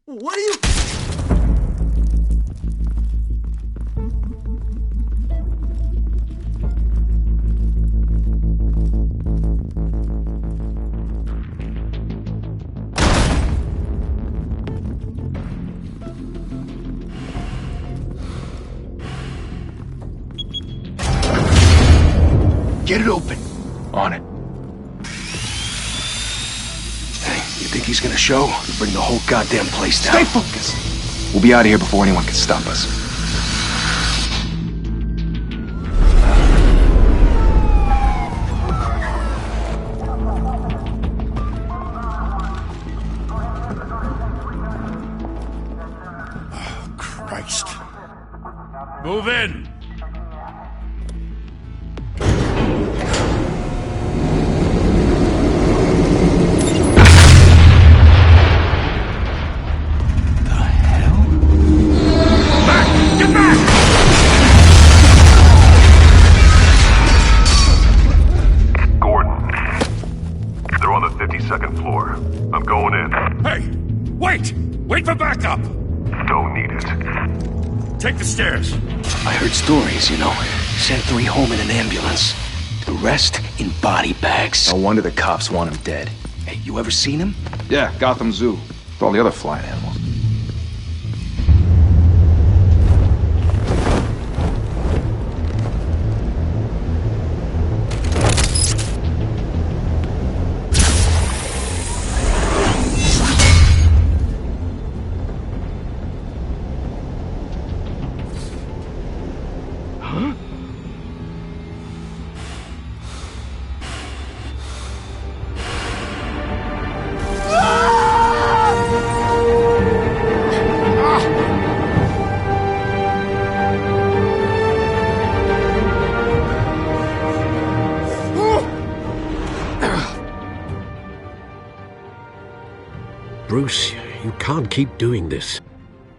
What are you... Get it open. On it. You think he's gonna show? Bring the whole goddamn place down. Stay focused! We'll be out of here before anyone can stop us. Oh, Christ. Move in! Wait for backup! Don't need it. Take the stairs. I heard stories, you know. Sent 3 home in an ambulance. The rest in body bags. No wonder the cops want him dead. Hey, you ever seen him? Yeah, Gotham Zoo. With all the other flying animals. Bruce, you can't keep doing this.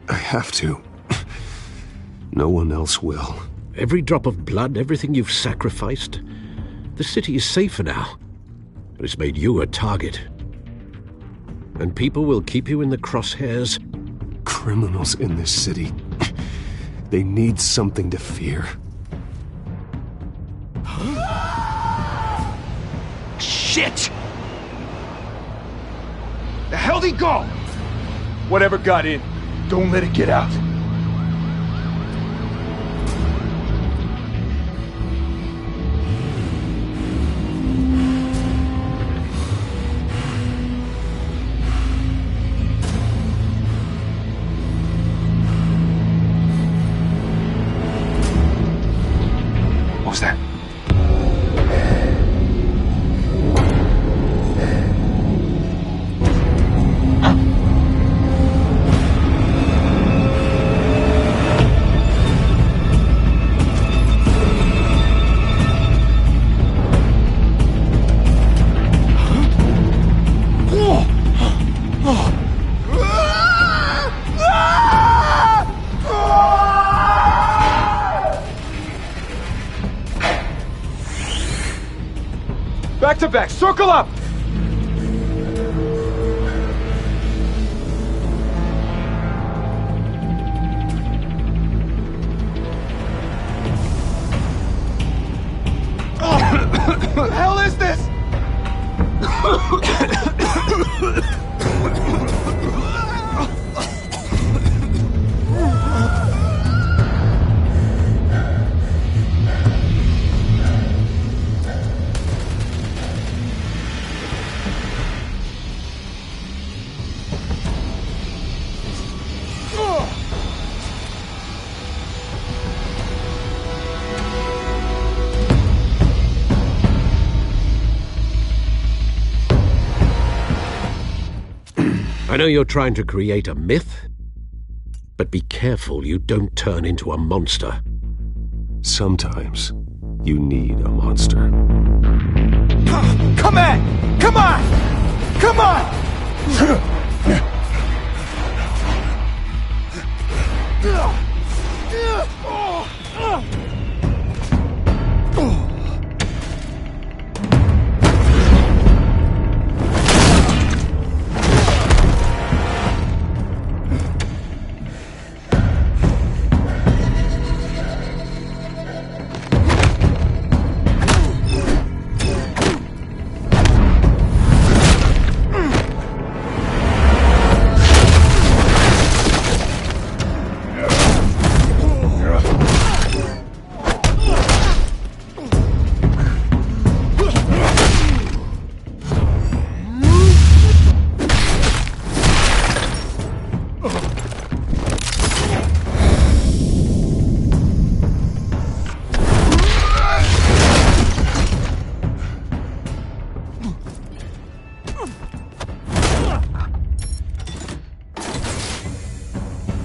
I have to. No one else will. Every drop of blood, everything you've sacrificed. The city is safer now. But it's made you a target. And people will keep you in the crosshairs. Criminals in this city. They need something to fear. Shit! The hell'd he go? Whatever got in, don't let it get out. What was that? Back to back, circle up! What the hell is this? I know you're trying to create a myth, but be careful you don't turn into a monster. Sometimes you need a monster. Come on! Come on! Come on!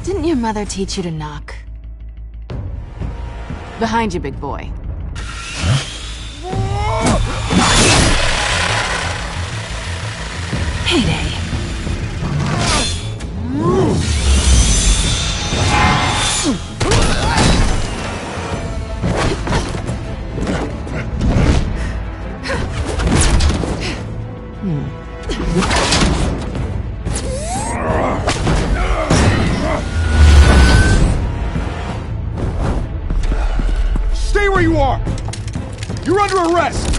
Didn't your mother teach you to knock? Behind you, big boy. Heyday. Stay where you are! You're under arrest!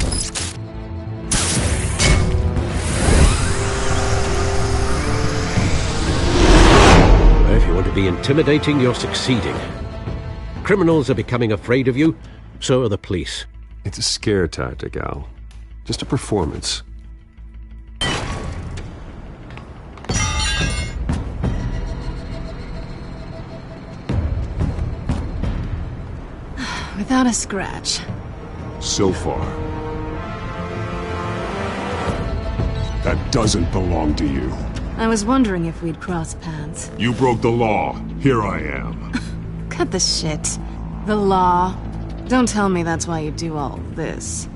If you want to be intimidating, you're succeeding. Criminals are becoming afraid of you, so are the police. It's a scare tactic, Al. Just a performance. Without a scratch. So far. That doesn't belong to you. I was wondering if we'd cross paths. You broke the law. Here I am. Cut the shit. The law. Don't tell me that's why you do all this.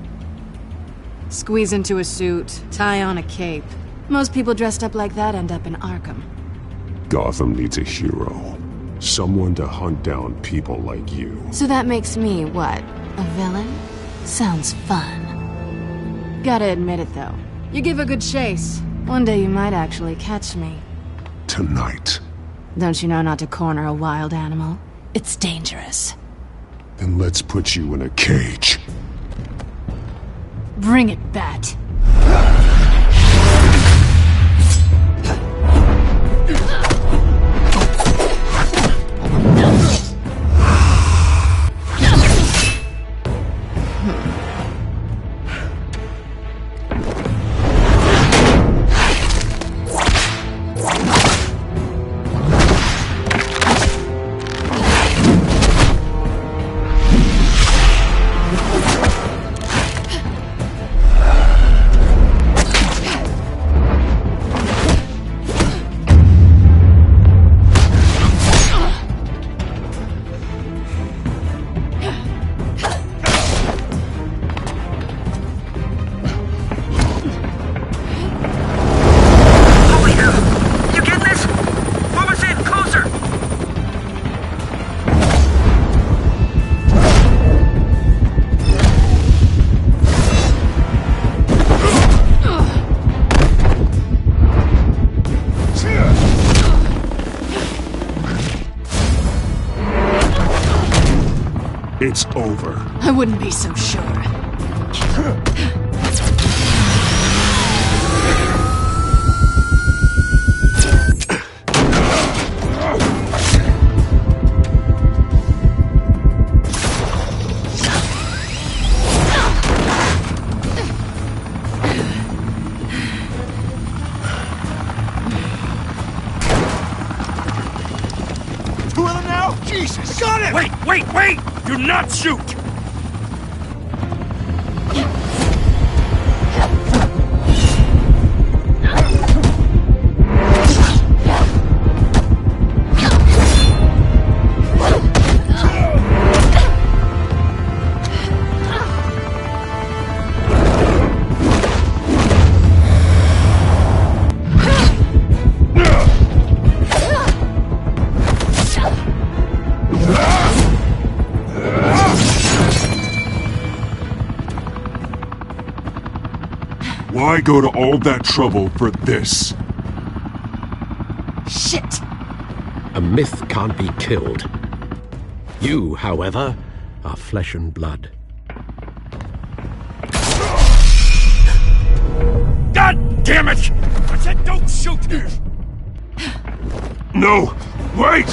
Squeeze into a suit, tie on a cape. Most people dressed up like that end up in Arkham. Gotham needs a hero. Someone to hunt down people like you. So that makes me, what, a villain? Sounds fun. Gotta admit it, though. You give a good chase. One day you might actually catch me. Tonight. Don't you know not to corner a wild animal? It's dangerous. Then let's put you in a cage. Bring it, Bat. over. I wouldn't be so sure. Two of them now? Jesus! Got it! Wait! Do not shoot! Why go to all that trouble for this? Shit! A myth can't be killed. You, however, are flesh and blood. God damn it! I said don't shoot! No! Wait!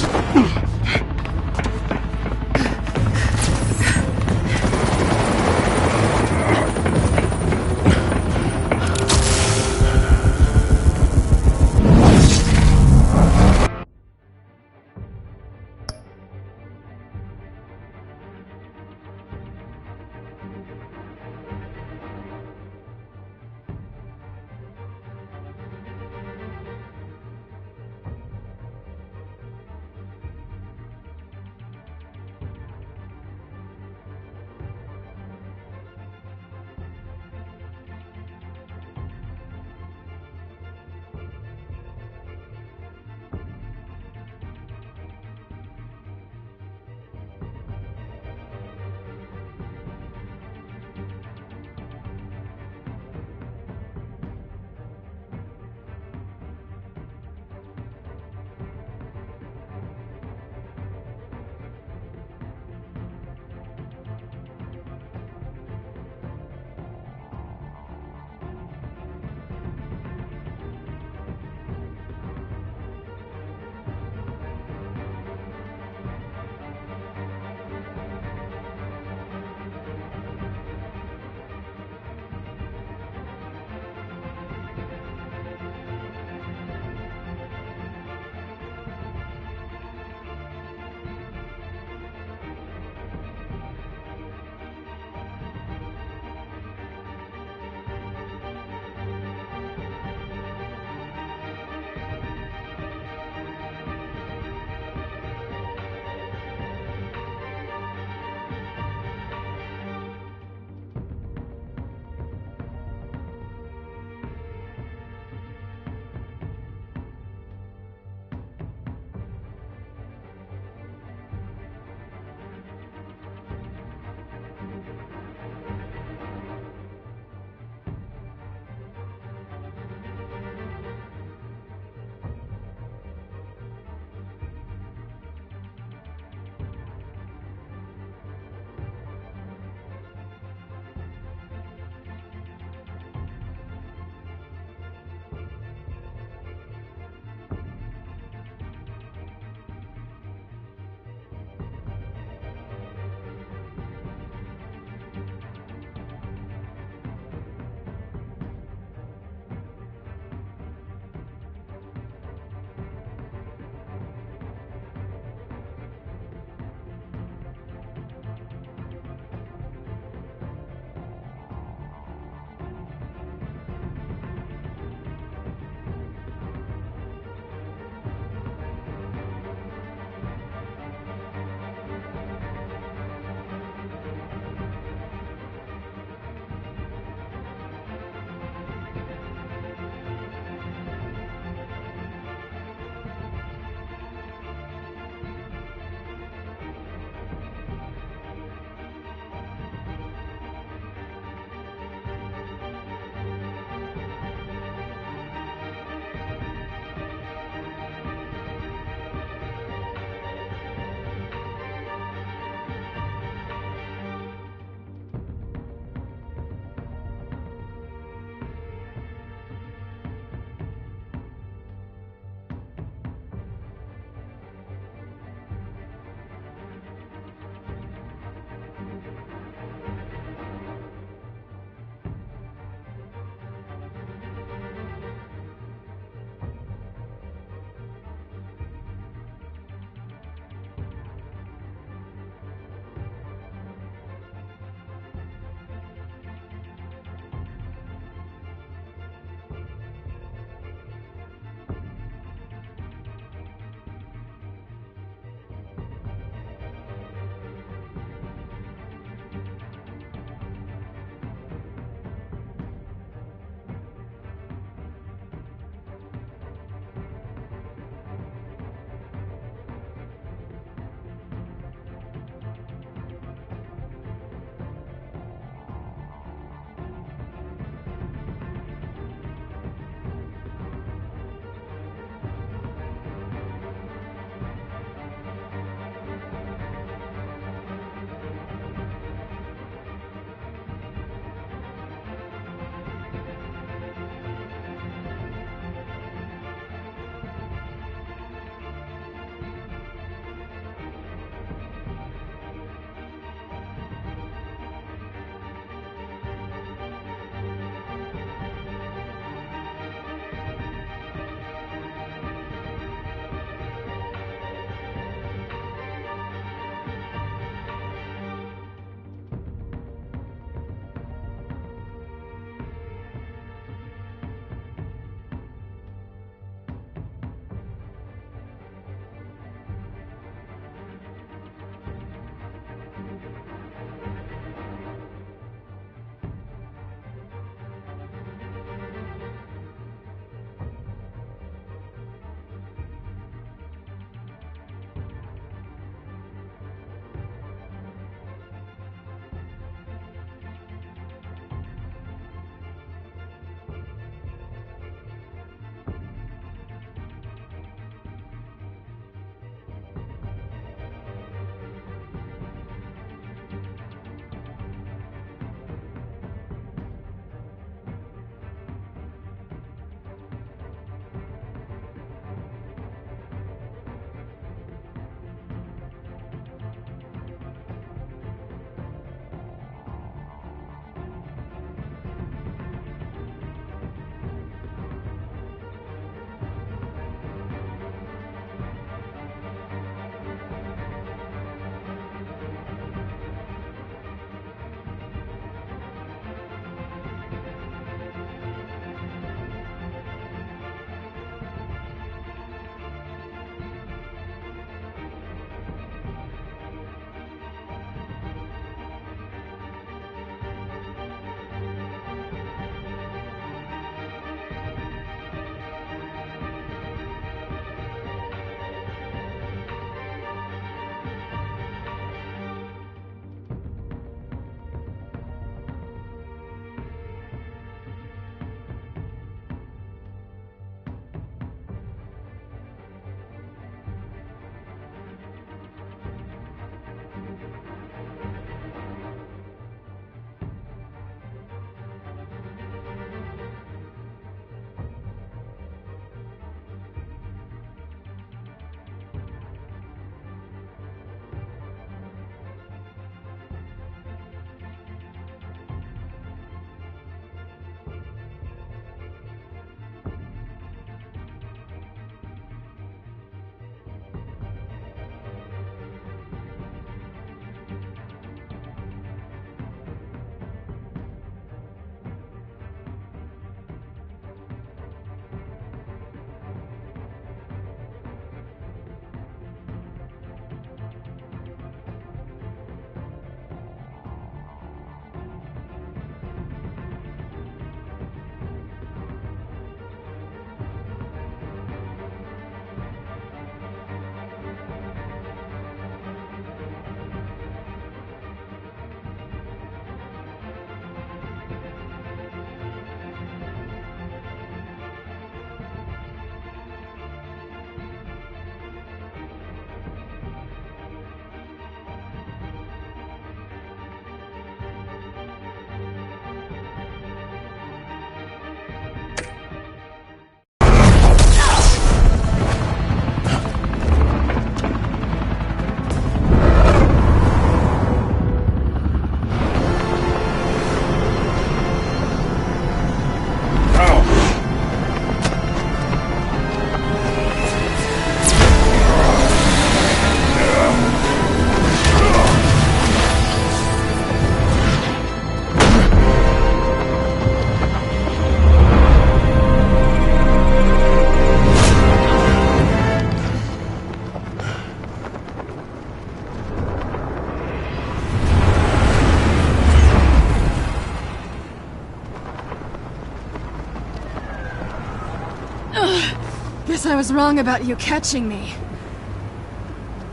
Guess I was wrong about you catching me.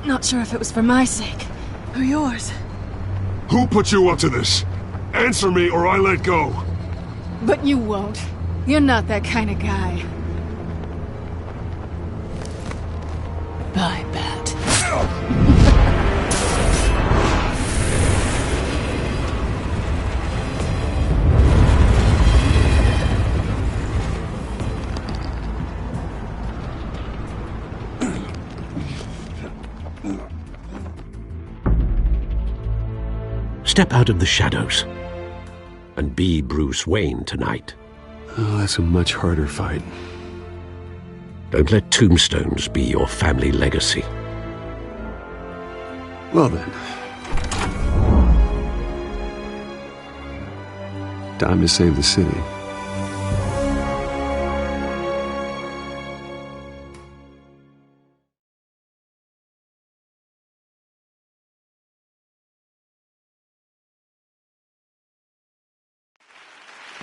Not sure if it was for my sake, or yours. Who put you up to this? Answer me or I let go. But you won't. You're not that kind of guy. Bye, Bat. Step out of the shadows and be Bruce Wayne tonight. Oh, that's a much harder fight. Don't let tombstones be your family legacy. Well then. Time to save the city.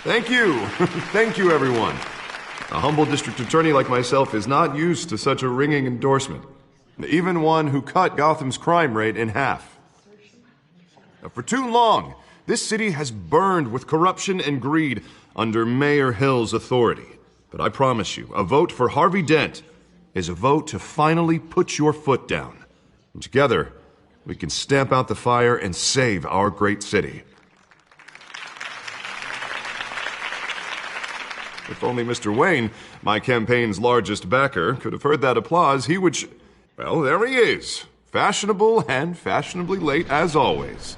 Thank you. Thank you, everyone. A humble district attorney like myself is not used to such a ringing endorsement. Even one who cut Gotham's crime rate in half. For too long, this city has burned with corruption and greed under Mayor Hill's authority. But I promise you, a vote for Harvey Dent is a vote to finally put your foot down. And together, we can stamp out the fire and save our great city. If only Mr. Wayne, my campaign's largest backer, could have heard that applause, he would well, there he is. Fashionable and fashionably late as always.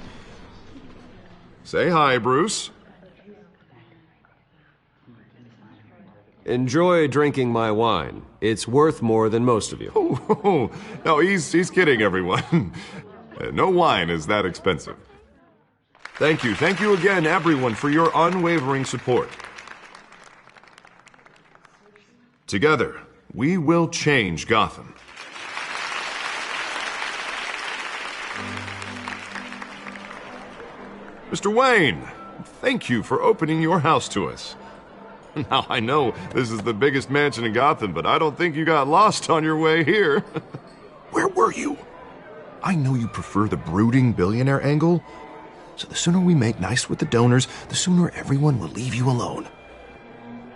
Say hi, Bruce. Enjoy drinking my wine. It's worth more than most of you. Oh, no, he's kidding, everyone. No wine is that expensive. Thank you again, everyone, for your unwavering support. Together, we will change Gotham. Mr. Wayne, thank you for opening your house to us. Now, I know this is the biggest mansion in Gotham, but I don't think you got lost on your way here. Where were you? I know you prefer the brooding billionaire angle, so the sooner we make nice with the donors, the sooner everyone will leave you alone.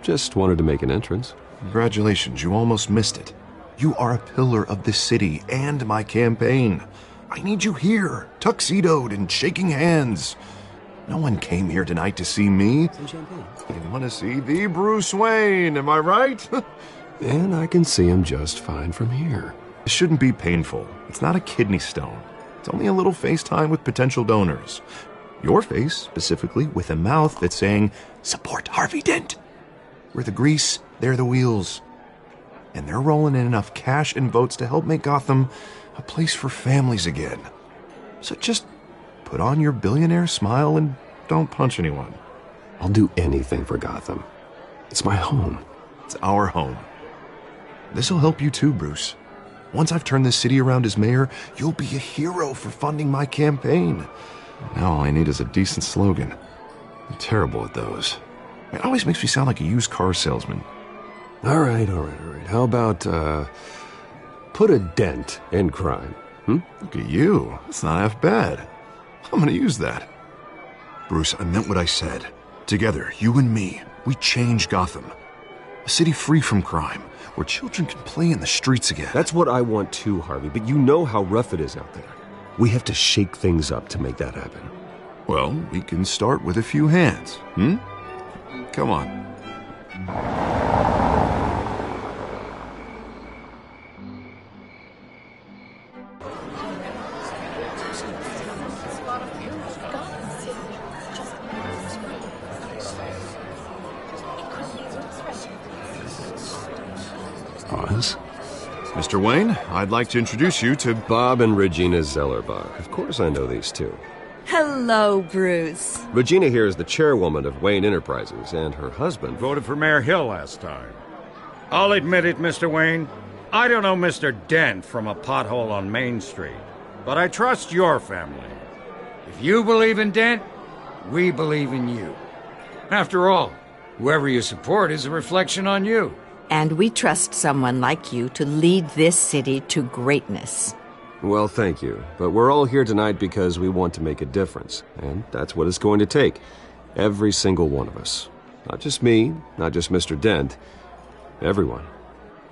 Just wanted to make an entrance. Congratulations, you almost missed it. You are a pillar of this city and my campaign. I need you here, tuxedoed and shaking hands. No one came here tonight to see me. Some champagne. They want to see the Bruce Wayne, am I right? And I can see him just fine from here. It shouldn't be painful. It's not a kidney stone. It's only a little FaceTime with potential donors. Your face, specifically, with a mouth that's saying, "Support Harvey Dent." We're the grease, they're the wheels. And they're rolling in enough cash and votes to help make Gotham a place for families again. So just put on your billionaire smile and don't punch anyone. I'll do anything for Gotham. It's my home. It's our home. This'll help you too, Bruce. Once I've turned this city around as mayor, you'll be a hero for funding my campaign. Now all I need is a decent slogan. I'm terrible at those. It always makes me sound like a used car salesman. All right. How about, put a dent in crime? Look at you. That's not half bad. I'm gonna use that. Bruce, I meant what I said. Together, you and me, we change Gotham. A city free from crime, where children can play in the streets again. That's what I want too, Harvey, but you know how rough it is out there. We have to shake things up to make that happen. Well, we can start with a few hands, Come on. Oz? Mr. Wayne, I'd like to introduce you to Bob and Regina Zellerbach. Of course I know these two. Hello, Bruce. Regina here is the chairwoman of Wayne Enterprises, and her husband Voted for Mayor Hill last time. I'll admit it, Mr. Wayne. I don't know Mr. Dent from a pothole on Main Street, but I trust your family. If you believe in Dent, we believe in you. After all, whoever you support is a reflection on you. And we trust someone like you to lead this city to greatness. Well, thank you. But we're all here tonight because we want to make a difference. And that's what it's going to take. Every single one of us. Not just me, not just Mr. Dent. Everyone.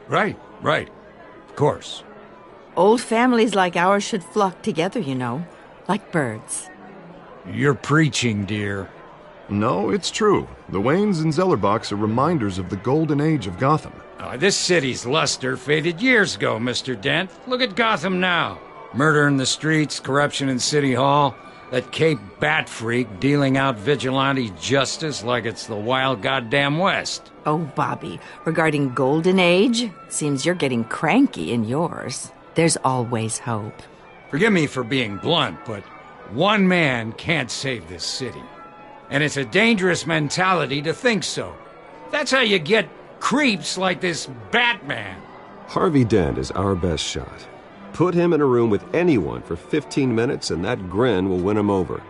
Right. Of course. Old families like ours should flock together, you know. Like birds. You're preaching, dear. No, it's true. The Waynes and Zellerbachs are reminders of the golden age of Gotham. This city's luster faded years ago, Mr. Dent. Look at Gotham now. Murder in the streets, corruption in City Hall, that Cape Bat freak dealing out vigilante justice like it's the wild goddamn West. Oh, Bobby, regarding Golden Age, seems you're getting cranky in yours. There's always hope. Forgive me for being blunt, but one man can't save this city. And it's a dangerous mentality to think so. That's how you get creeps like this Batman. Harvey Dent is our best shot. Put him in a room with anyone for 15 minutes and that grin will win him over.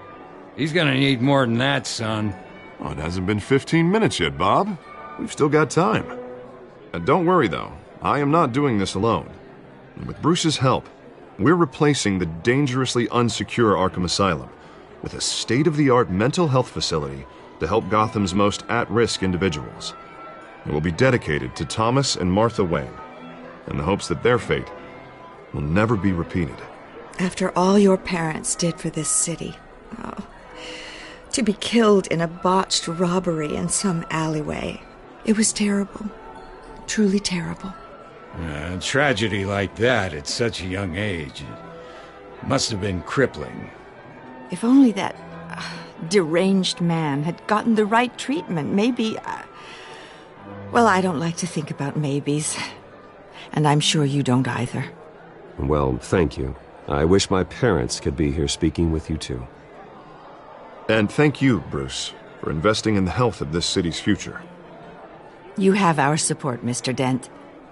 He's gonna need more than that, son. Oh, it hasn't been 15 minutes yet, Bob. We've still got time. And don't worry, though. I am not doing this alone. And with Bruce's help, we're replacing the dangerously unsecure Arkham Asylum with a state-of-the-art mental health facility to help Gotham's most at-risk individuals. It will be dedicated to Thomas and Martha Wayne, in the hopes that their fate will never be repeated. After all your parents did for this city, to be killed in a botched robbery in some alleyway, it was terrible. Truly terrible. A tragedy like that at such a young age, it must have been crippling. If only that deranged man had gotten the right treatment, maybe... Well, I don't like to think about maybes. And I'm sure you don't either. Well, thank you. I wish my parents could be here speaking with you too. And thank you, Bruce, for investing in the health of this city's future. You have our support, Mr. Dent.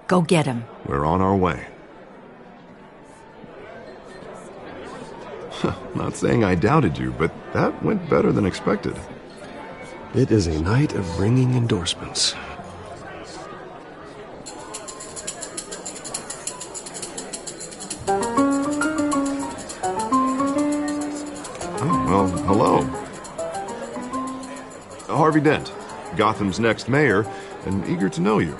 Go get him. We're on our way. Not saying I doubted you, but that went better than expected. It is a night of ringing endorsements. Well, hello. Harvey Dent, Gotham's next mayor, and eager to know you.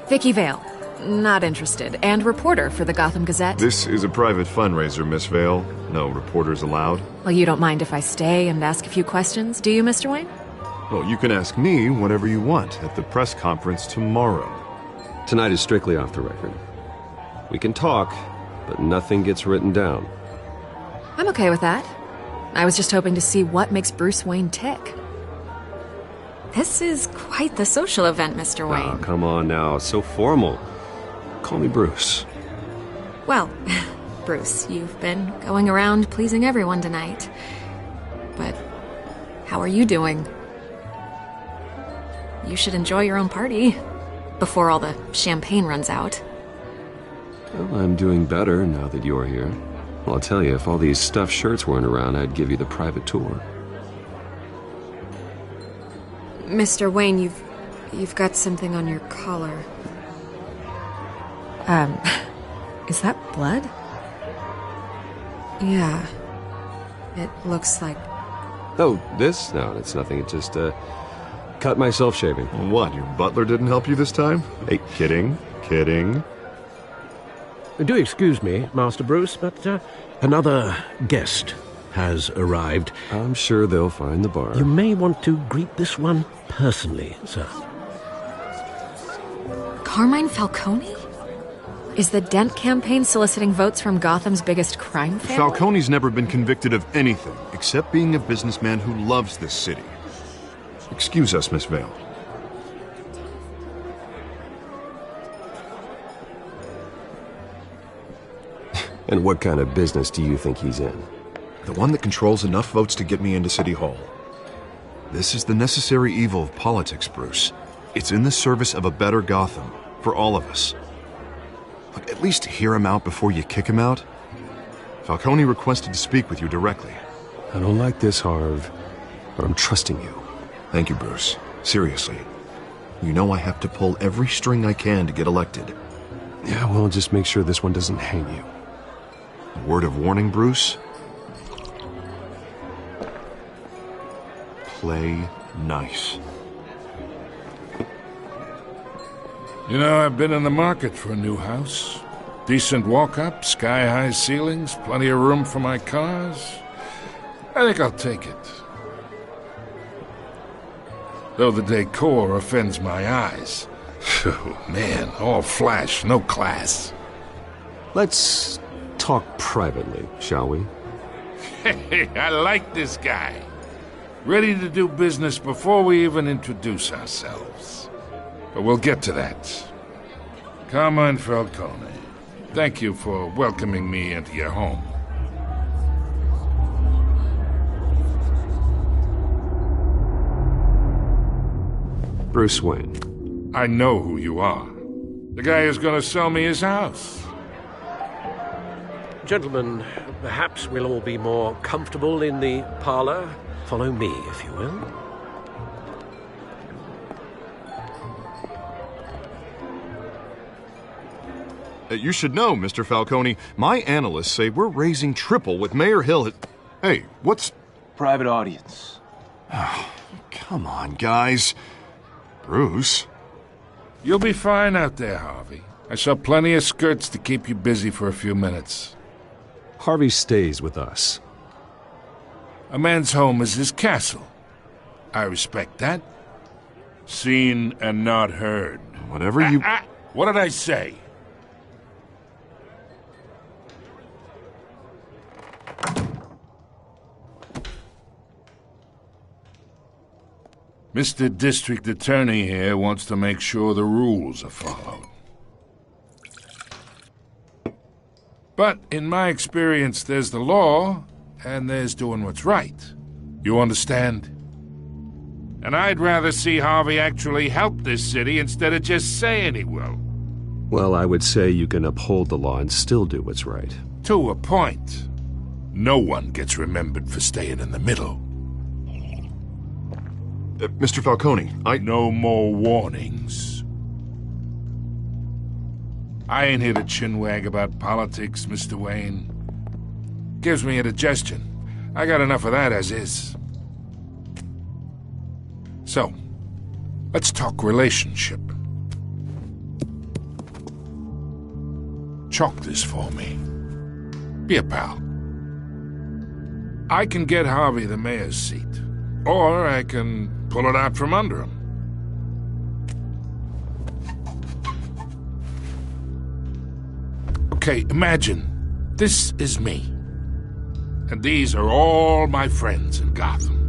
Vicky Vale. Not interested. And reporter for the Gotham Gazette. This is a private fundraiser, Miss Vale. No reporters allowed. Well, you don't mind if I stay and ask a few questions, do you, Mr. Wayne? Well, you can ask me whatever you want at the press conference tomorrow. Tonight is strictly off the record. We can talk, but nothing gets written down. I'm okay with that. I was just hoping to see what makes Bruce Wayne tick. This is quite the social event, Mr. Wayne. Oh, come on now. So formal. Call me Bruce. Well, Bruce, you've been going around pleasing everyone tonight. But how are you doing? You should enjoy your own party before all the champagne runs out. Well, I'm doing better now that you're here. Well, I'll tell you, if all these stuffed shirts weren't around, I'd give you the private tour. Mr. Wayne, you've got something on your collar. Is that blood? Yeah. It looks like... Oh, this? No, it's nothing. It just, cut myself shaving. What, your butler didn't help you this time? Hey, kidding. Do excuse me, Master Bruce, but another guest has arrived. I'm sure they'll find the bar. You may want to greet this one personally, sir. Carmine Falcone? Is the Dent campaign soliciting votes from Gotham's biggest crime family? Falcone's never been convicted of anything except being a businessman who loves this city. Excuse us, Miss Vale. And what kind of business do you think he's in? The one that controls enough votes to get me into City Hall. This is the necessary evil of politics, Bruce. It's in the service of a better Gotham, for all of us. Look, at least hear him out before you kick him out. Falcone requested to speak with you directly. I don't like this, Harv, but I'm trusting you. Thank you, Bruce. Seriously. You know I have to pull every string I can to get elected. Yeah, well, just make sure this one doesn't hang you. A word of warning, Bruce? Play nice. You know, I've been in the market for a new house. Decent walk-up, sky-high ceilings, plenty of room for my cars. I think I'll take it. Though the decor offends my eyes. Oh, man, all flash, no class. Let's talk privately, shall we? Hey, I like this guy. Ready to do business before we even introduce ourselves. But we'll get to that. Carmine Falcone, thank you for welcoming me into your home. Bruce Wayne. I know who you are. The guy who's going to sell me his house. Gentlemen, perhaps we'll all be more comfortable in the parlor. Follow me, if you will. You should know, Mr. Falcone, my analysts say we're raising triple with Mayor Hill. Hey, what's... Private audience. Oh, come on, guys. Bruce? You'll be fine out there, Harvey. I saw plenty of skirts to keep you busy for a few minutes. Harvey stays with us. A man's home is his castle. I respect that. Seen and not heard. Whatever you... What did I say? Mr. District Attorney here wants to make sure the rules are followed. But in my experience, there's the law, and there's doing what's right. You understand? And I'd rather see Harvey actually help this city instead of just saying he will. Well, I would say you can uphold the law and still do what's right. To a point. No one gets remembered for staying in the middle. Mr. Falcone, No more warnings. I ain't here to chinwag about politics, Mr. Wayne. Gives me indigestion. I got enough of that as is. So, let's talk relationship. Chalk this for me. Be a pal. I can get Harvey the mayor's seat, or I can pull it out from under him. Okay, imagine this is me. And these are all my friends in Gotham.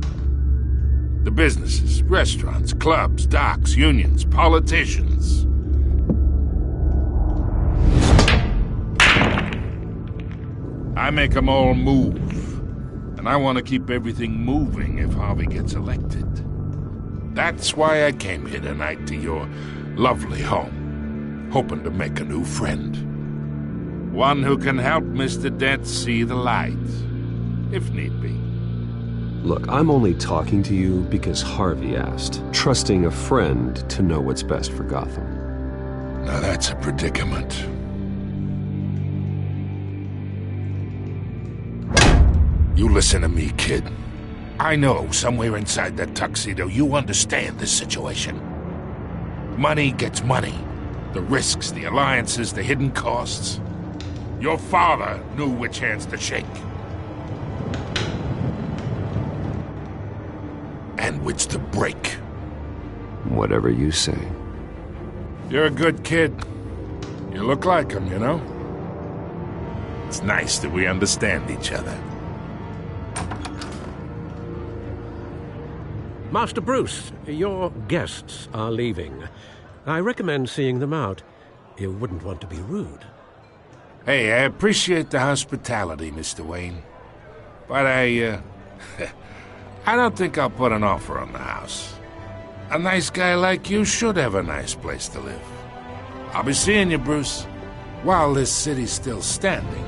The businesses, restaurants, clubs, docks, unions, politicians. I make them all move. And I want to keep everything moving if Harvey gets elected. That's why I came here tonight to your lovely home, hoping to make a new friend. One who can help Mr. Dent see the light, if need be. Look, I'm only talking to you because Harvey asked, trusting a friend to know what's best for Gotham. Now that's a predicament. You listen to me, kid. I know somewhere inside that tuxedo you understand this situation. Money gets money. The risks, the alliances, the hidden costs. Your father knew which hands to shake. And which to break. Whatever you say. You're a good kid. You look like him, you know? It's nice that we understand each other. Master Bruce, your guests are leaving. I recommend seeing them out. You wouldn't want to be rude. Hey, I appreciate the hospitality, Mr. Wayne. But I don't think I'll put an offer on the house. A nice guy like you should have a nice place to live. I'll be seeing you, Bruce, while this city's still standing.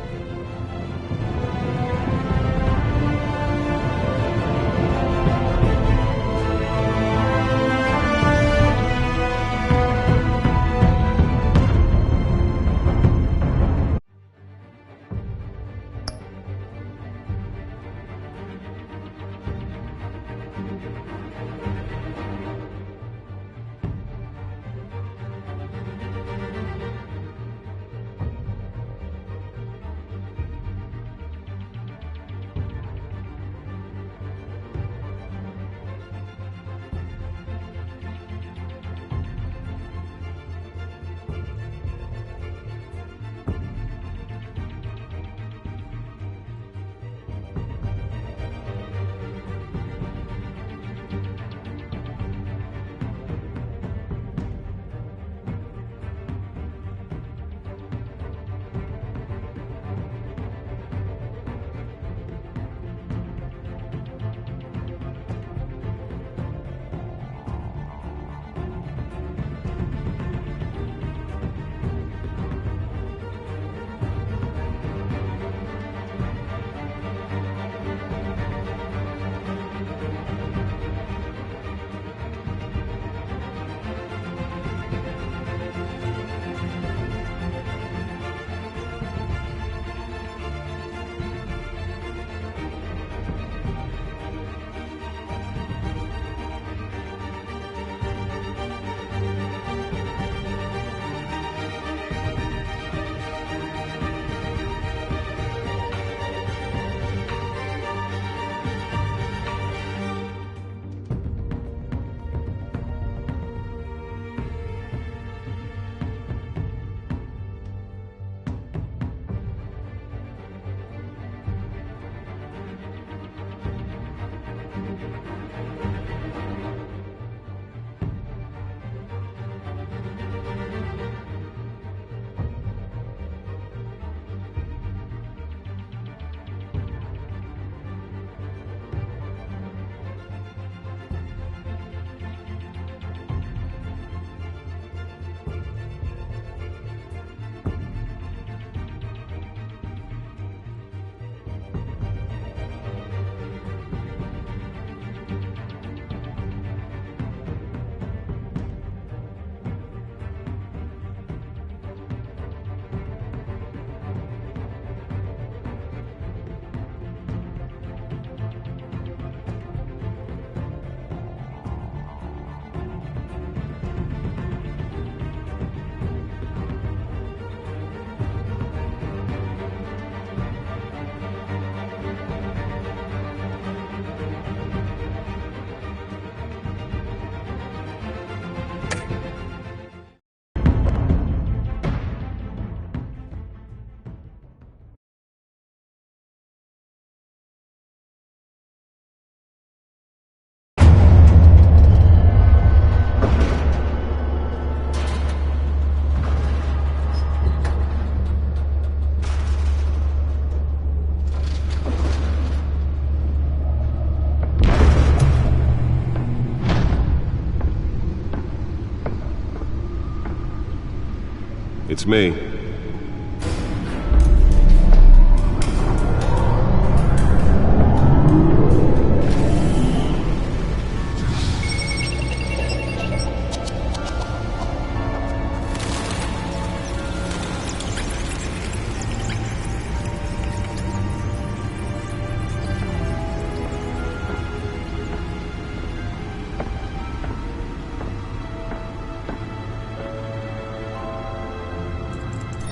It's me.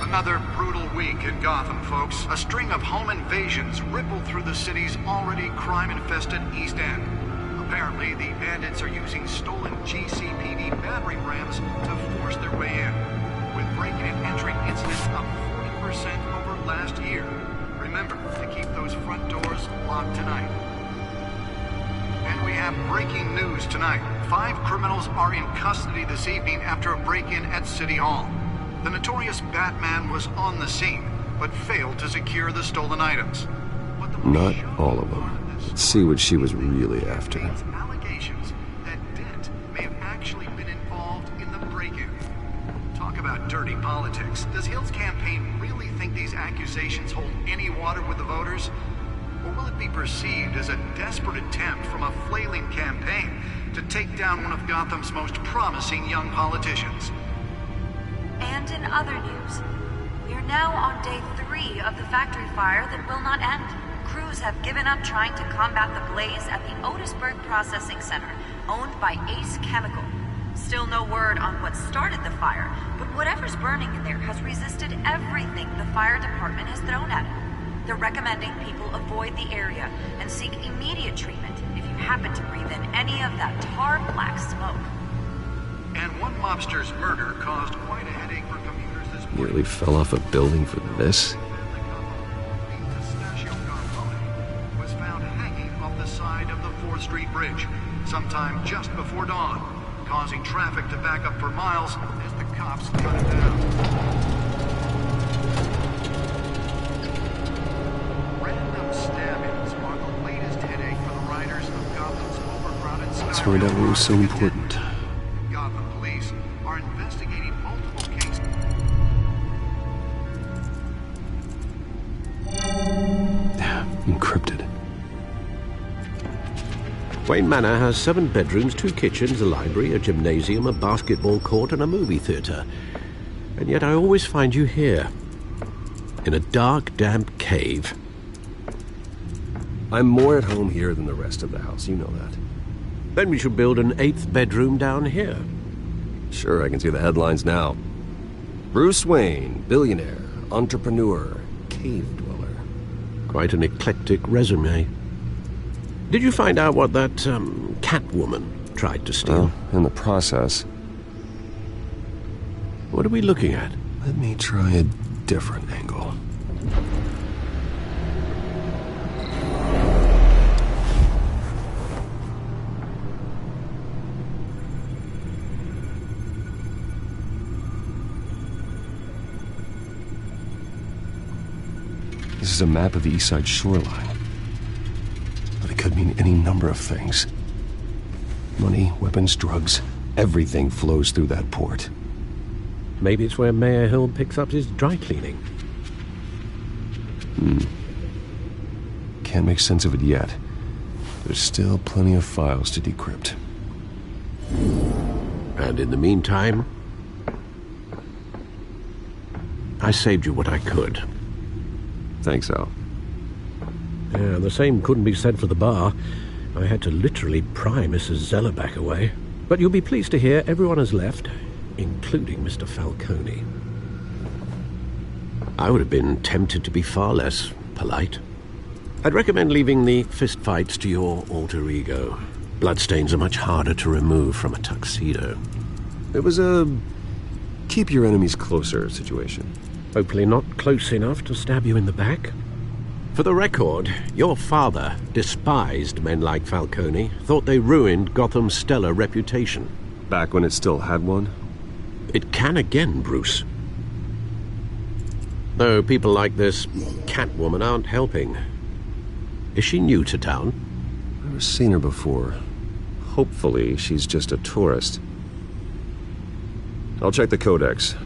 Another brutal week in Gotham, folks. A string of home invasions rippled through the city's already crime-infested East End. Apparently, the bandits are using stolen GCPD battering rams to force their way in, with breaking and entering incidents up 40% over last year. Remember to keep those front doors locked tonight. And we have breaking news tonight. 5 criminals are in custody this evening after a break-in at City Hall. The notorious Batman was on the scene, but failed to secure the stolen items. Not all of them. Let's see what she was really after. Allegations that Dent may have actually been involved in the break-in. Talk about dirty politics. Does Hill's campaign really think these accusations hold any water with the voters? Or will it be perceived as a desperate attempt from a flailing campaign to take down one of Gotham's most promising young politicians? And in other news, we are now on day 3 of the factory fire that will not end. Crews have given up trying to combat the blaze at the Otisburg Processing Center, owned by Ace Chemical. Still no word on what started the fire, but whatever's burning in there has resisted everything the fire department has thrown at it. They're recommending people avoid the area and seek immediate treatment if you happen to breathe in any of that tar black smoke. And one mobster's murder caused quite a headache for commuters this morning. Nearly fell off a building for this. Was found hanging off the side of the 4th Street Bridge, sometime just before dawn, causing traffic to back up for miles as the cops cut it down. Random stabbings are the latest headache for the riders of Gotham's overcrowded sky. Let's find out what was so important. Gotham police are investigating multiple cases. Encrypted. Wayne Manor has 7 bedrooms, 2 kitchens, a library, a gymnasium, a basketball court, and a movie theatre. And yet I always find you here, in a dark, damp cave. I'm more at home here than the rest of the house, you know that. Then we should build an 8th bedroom down here. Sure, I can see the headlines now. Bruce Wayne, billionaire, entrepreneur, cave dweller. Quite an eclectic resume. Did you find out what that, Catwoman tried to steal? Well, in the process. What are we looking at? Let me try a different angle. This is a map of the East Side shoreline. But it could mean any number of things. Money, weapons, drugs, everything flows through that port. Maybe it's where Mayor Hill picks up his dry cleaning. Can't make sense of it yet. There's still plenty of files to decrypt. And in the meantime, I saved you what I could. Thanks, Al. Yeah, the same couldn't be said for the bar. I had to literally pry Mrs. Zellerback away. But you'll be pleased to hear everyone has left, including Mr. Falcone. I would have been tempted to be far less polite. I'd recommend leaving the fistfights to your alter ego. Bloodstains are much harder to remove from a tuxedo. It was a keep your enemies closer situation. Hopefully not close enough to stab you in the back. For the record, your father despised men like Falcone, thought they ruined Gotham's stellar reputation. Back when it still had one? It can again, Bruce. Though people like this Catwoman aren't helping. Is she new to town? I've never seen her before. Hopefully she's just a tourist. I'll check the codex.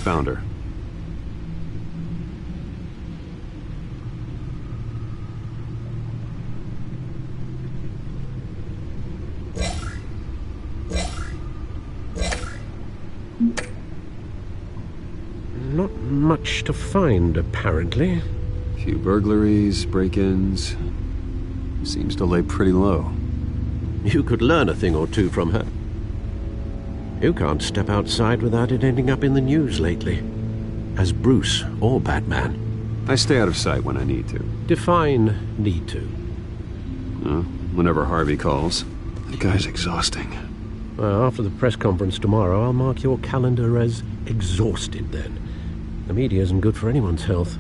Found her. Not much to find, apparently. Few burglaries, break-ins. Seems to lay pretty low. You could learn a thing or two from her. You can't step outside without it ending up in the news lately. As Bruce or Batman. I stay out of sight when I need to. Define need to. Whenever Harvey calls. That guy's exhausting. Well, after the press conference tomorrow, I'll mark your calendar as exhausted then. The media isn't good for anyone's health.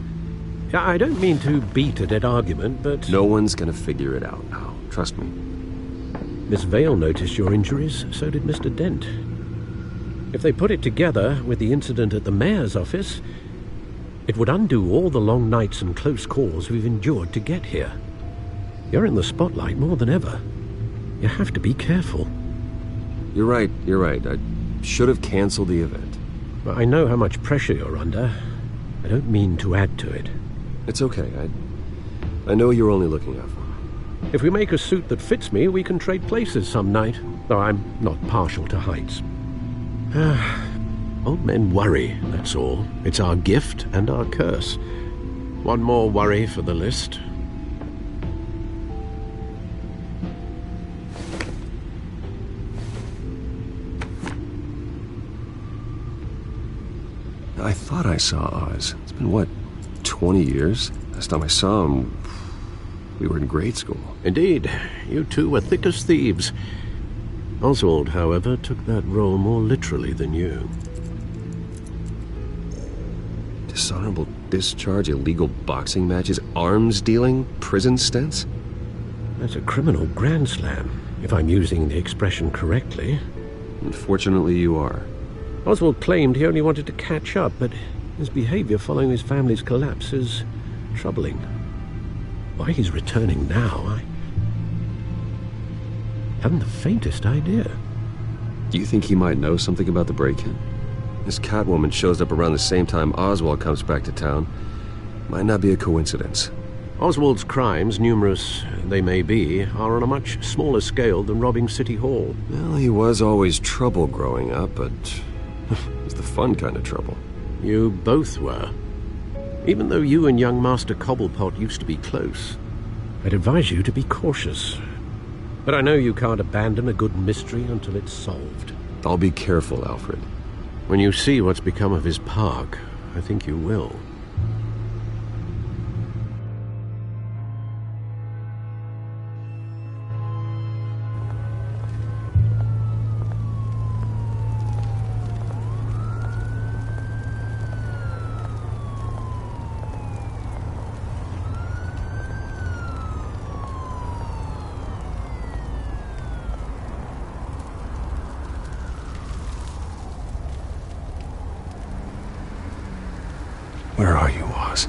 I don't mean to beat a dead argument, but... No one's gonna figure it out now. Trust me. Miss Vale noticed your injuries, so did Mr. Dent. If they put it together with the incident at the mayor's office, it would undo all the long nights and close calls we've endured to get here. You're in the spotlight more than ever. You have to be careful. You're right. I should have canceled the event. But I know how much pressure you're under. I don't mean to add to it. It's okay. I know you're only looking out for me. If we make a suit that fits me, we can trade places some night. Though I'm not partial to heights. Old men worry, that's all. It's our gift and our curse. One more worry for the list. I thought I saw Oz. It's been, what, 20 years? Last time I saw him, we were in grade school. Indeed, you two were thick as thieves. Oswald, however, took that role more literally than you. Dishonorable discharge, illegal boxing matches, arms dealing, prison stints? That's a criminal grand slam, if I'm using the expression correctly. Unfortunately, you are. Oswald claimed he only wanted to catch up, but his behavior following his family's collapse is troubling. Why he's returning now, I haven't the faintest idea. Do you think he might know something about the break-in? This Catwoman shows up around the same time Oswald comes back to town. Might not be a coincidence. Oswald's crimes, numerous they may be, are on a much smaller scale than robbing City Hall. Well, he was always trouble growing up, but it was the fun kind of trouble. You both were. Even though you and young Master Cobblepot used to be close, I'd advise you to be cautious. But I know you can't abandon a good mystery until it's solved. I'll be careful, Alfred. When you see what's become of his park, I think you will. Where are you, Oz?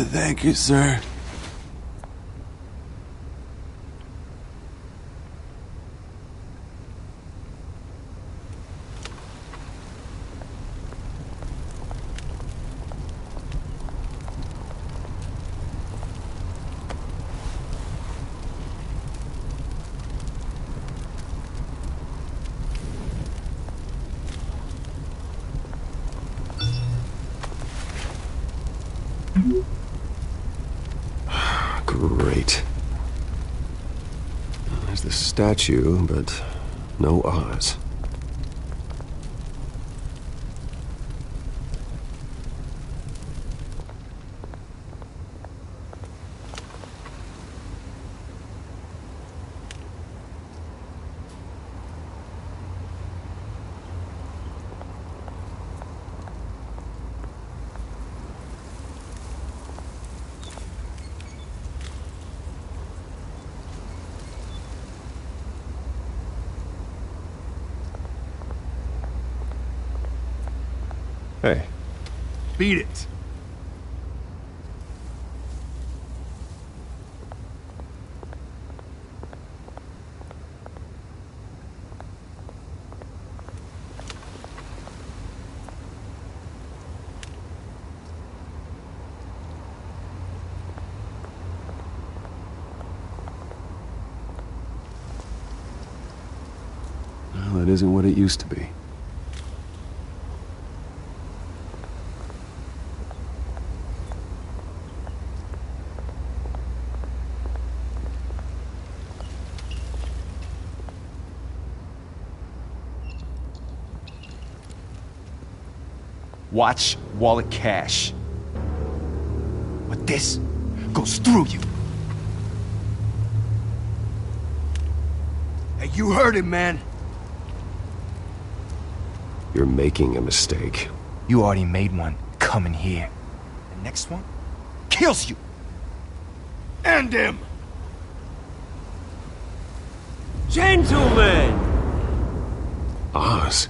Thank you, sir. Great. There's the statue, but no Oz. Hey. Beat it. Well, it isn't what it used to be. Watch wallet cash. But this goes through you. Hey, you heard him, man. You're making a mistake. You already made one coming here. And next one kills you. And him. Gentlemen! Oz.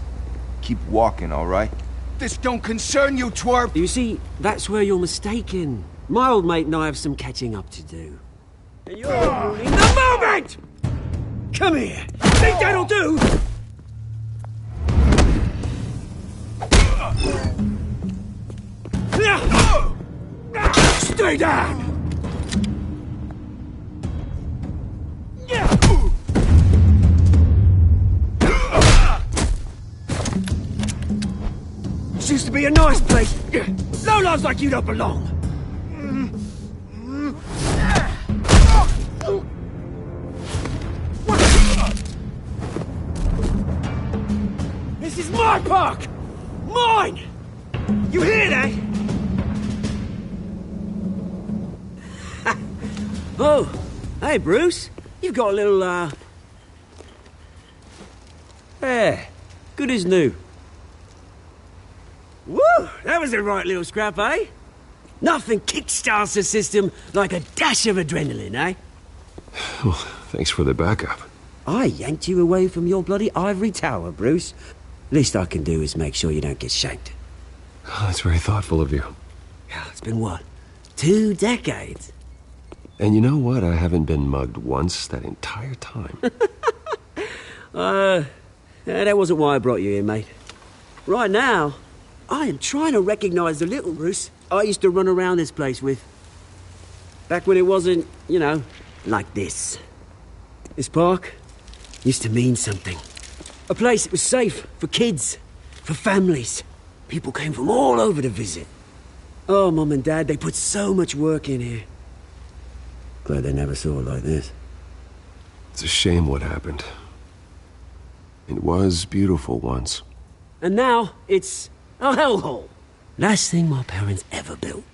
Keep walking, all right? This don't concern you, twerp! You see, that's where you're mistaken. My old mate and I have some catching up to do. And you're ruining the moment! Come here! Think that'll do? Stay down! This used to be a nice place. Lowlifes like you don't belong. This is my park! Mine! You hear that? Oh, hey, Bruce. You've got a little, Yeah, good as new. Woo! That was a right little scrap, eh? Nothing kickstarts the system like a dash of adrenaline, eh? Well, thanks for the backup. I yanked you away from your bloody ivory tower, Bruce. Least I can do is make sure you don't get shanked. Oh, that's very thoughtful of you. It's been what? 2 decades? And you know what? I haven't been mugged once that entire time. That wasn't why I brought you here, mate. Right now, I am trying to recognize the little Bruce I used to run around this place with. Back when it wasn't, you know, like this. This park used to mean something. A place that was safe for kids, for families. People came from all over to visit. Oh, Mum and Dad, they put so much work in here. Glad they never saw it like this. It's a shame what happened. It was beautiful once. And now, it's a hellhole. Last thing my parents ever built.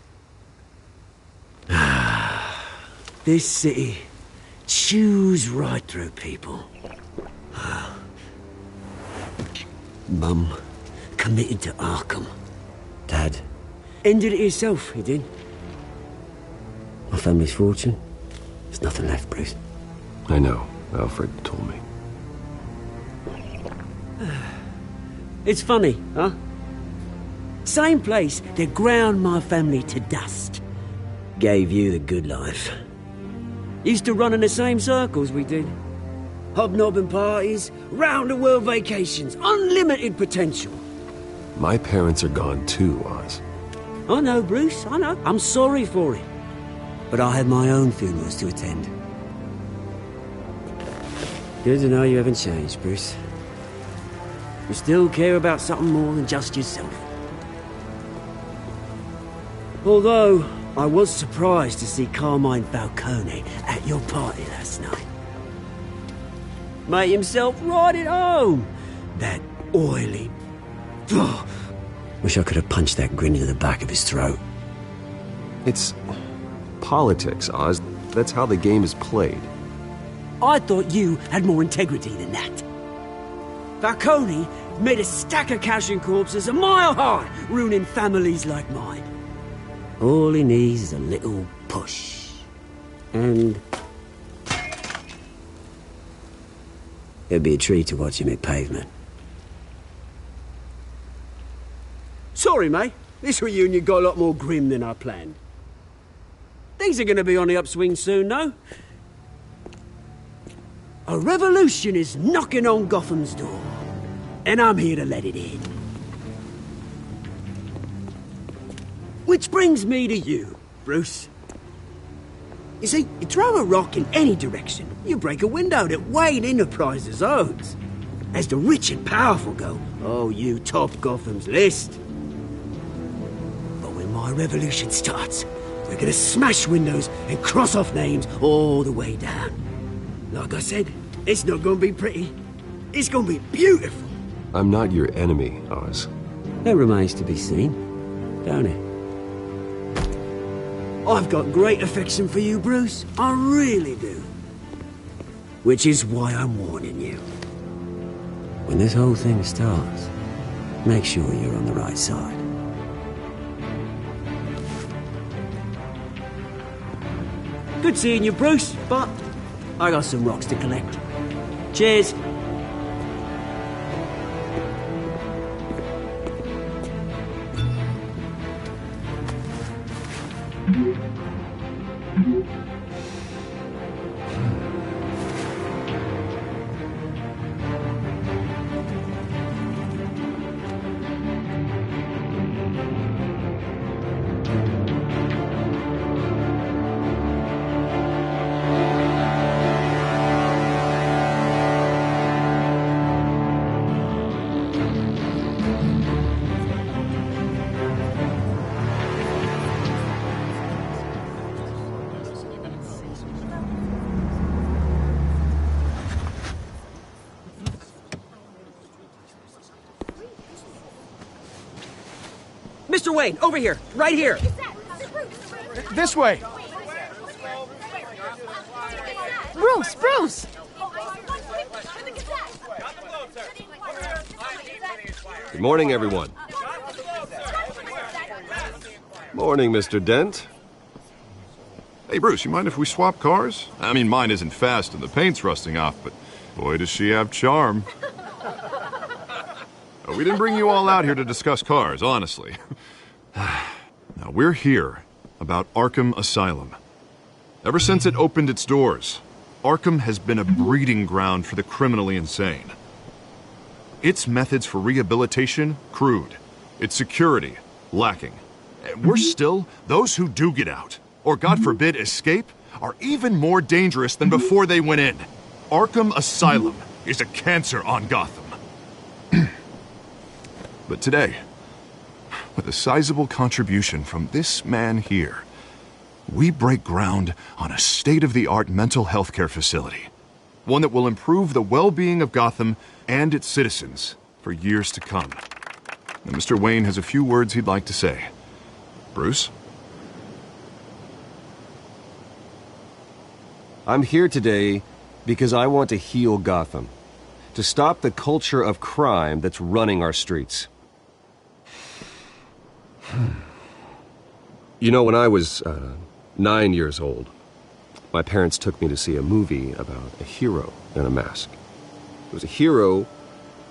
This city chews right through people. Mum committed to Arkham. Dad ended it himself, he did. My family's fortune, there's nothing left, Bruce. I know. Alfred told me. It's funny, huh? Same place that ground my family to dust. Gave you the good life. Used to run in the same circles we did. Hobnobbing parties, round-the-world vacations, unlimited potential. My parents are gone too, Oz. I know, Bruce, I know. I'm sorry for it. But I have my own funerals to attend. Good to know you haven't changed, Bruce. You still care about something more than just yourself. Although, I was surprised to see Carmine Falcone at your party last night. Made himself right at home. That oily... Oh, wish I could have punched that grin into the back of his throat. It's politics, Oz. That's how the game is played. I thought you had more integrity than that. Falcone made a stack of cash and corpses a mile high, ruining families like mine. All he needs is a little push. And... it'd be a treat to watch him hit pavement. Sorry, mate. This reunion got a lot more grim than I planned. Things are gonna be on the upswing soon, though. A revolution is knocking on Gotham's door. And I'm here to let it in. Which brings me to you, Bruce. You see, you throw a rock in any direction, you break a window that Wayne Enterprises owns. As the rich and powerful go, oh, you top Gotham's list. But when my revolution starts, we're gonna smash windows and cross off names all the way down. Like I said, it's not gonna be pretty. It's gonna be beautiful. I'm not your enemy, Oz. That remains to be seen, don't it? I've got great affection for you, Bruce. I really do. Which is why I'm warning you. When this whole thing starts, make sure you're on the right side. Good seeing you, Bruce, but I got some rocks to collect. Cheers. Mr. Wayne, over here, right here. This way. Bruce! Good morning, everyone. Morning, Mr. Dent. Hey, Bruce, you mind if we swap cars? I mean, mine isn't fast and the paint's rusting off, but boy, does she have charm. We didn't bring you all out here to discuss cars, honestly. Now, we're here about Arkham Asylum. Ever since it opened its doors, Arkham has been a breeding ground for the criminally insane. Its methods for rehabilitation, crude. Its security, lacking. And worse still, those who do get out, or God forbid escape, are even more dangerous than before they went in. Arkham Asylum is a cancer on Gotham. But today, with a sizable contribution from this man here, we break ground on a state-of-the-art mental health care facility. One that will improve the well-being of Gotham and its citizens for years to come. Now, Mr. Wayne has a few words he'd like to say. Bruce? I'm here today because I want to heal Gotham. To stop the culture of crime that's running our streets. You know, when I was 9 years old, my parents took me to see a movie about a hero in a mask. It was a hero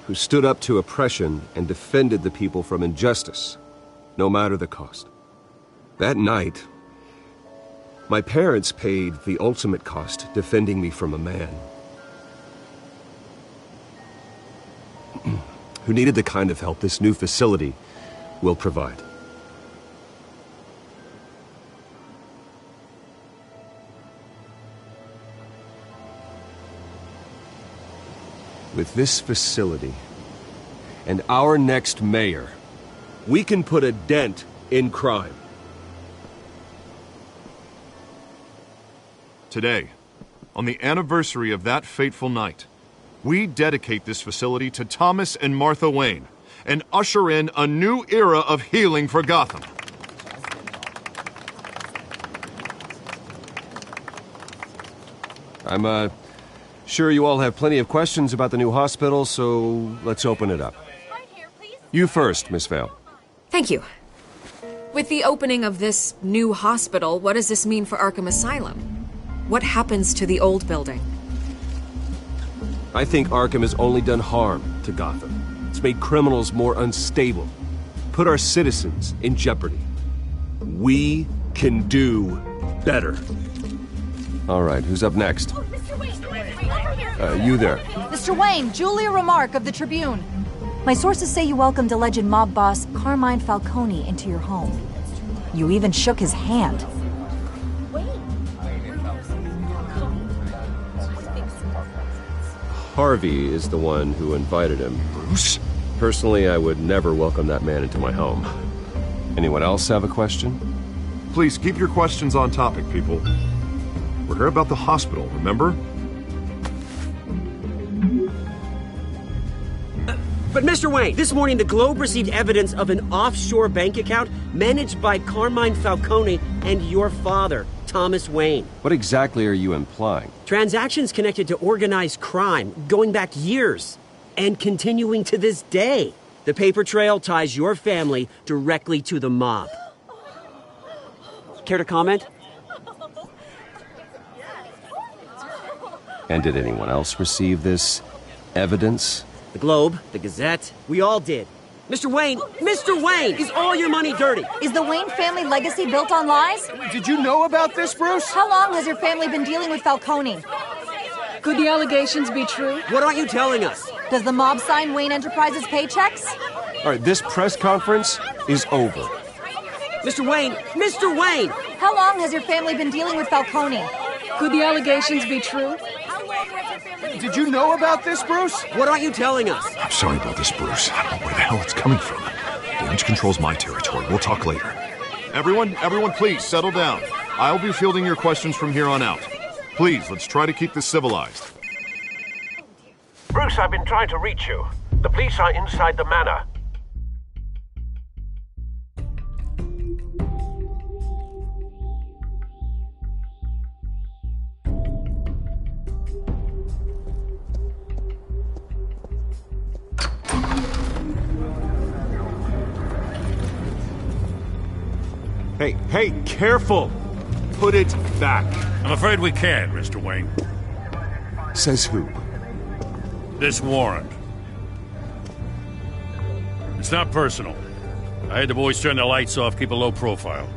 who stood up to oppression and defended the people from injustice, no matter the cost. That night, my parents paid the ultimate cost defending me from a man who needed the kind of help this new facility will provide. With this facility and our next mayor, we can put a dent in crime. Today, on the anniversary of that fateful night, we dedicate this facility to Thomas and Martha Wayne and usher in a new era of healing for Gotham. I'm sure you all have plenty of questions about the new hospital, so let's open it up. You first, Miss Vale. Thank you. With the opening of this new hospital, what does this mean for Arkham Asylum? What happens to the old building? I think Arkham has only done harm to Gotham. It's made criminals more unstable, put our citizens in jeopardy. We can do better. All right, who's up next? You there. Mr. Wayne, Julia Remark of the Tribune. My sources say you welcomed alleged mob boss Carmine Falcone into your home. You even shook his hand. Harvey is the one who invited him. Bruce? Personally, I would never welcome that man into my home. Anyone else have a question? Please keep your questions on topic, people. We're here about the hospital, remember? But Mr. Wayne, this morning the Globe received evidence of an offshore bank account managed by Carmine Falcone and your father, Thomas Wayne. What exactly are you implying? Transactions connected to organized crime, going back years, and continuing to this day. The paper trail ties your family directly to the mob. Care to comment? And did anyone else receive this evidence? The Globe, the Gazette, we all did. Mr. Wayne, is all your money dirty? Is the Wayne family legacy built on lies? Did you know about this, Bruce? How long has your family been dealing with Falcone? Could the allegations be true? What aren't you telling us? Does the mob sign Wayne Enterprises paychecks? All right, this press conference is over. Mr. Wayne! How long has your family been dealing with Falcone? Could the allegations be true? Did you know about this, Bruce? What aren't you telling us? I'm sorry about this, Bruce. I don't know where the hell it's coming from. Damage control's my territory. We'll talk later. Everyone, please settle down. I'll be fielding your questions from here on out. Please, let's try to keep this civilized. Bruce, I've been trying to reach you. The police are inside the manor. Hey, careful! Put it back. I'm afraid we can't, Mr. Wayne. Says who? This warrant. It's not personal. I had the boys turn the lights off, keep a low profile.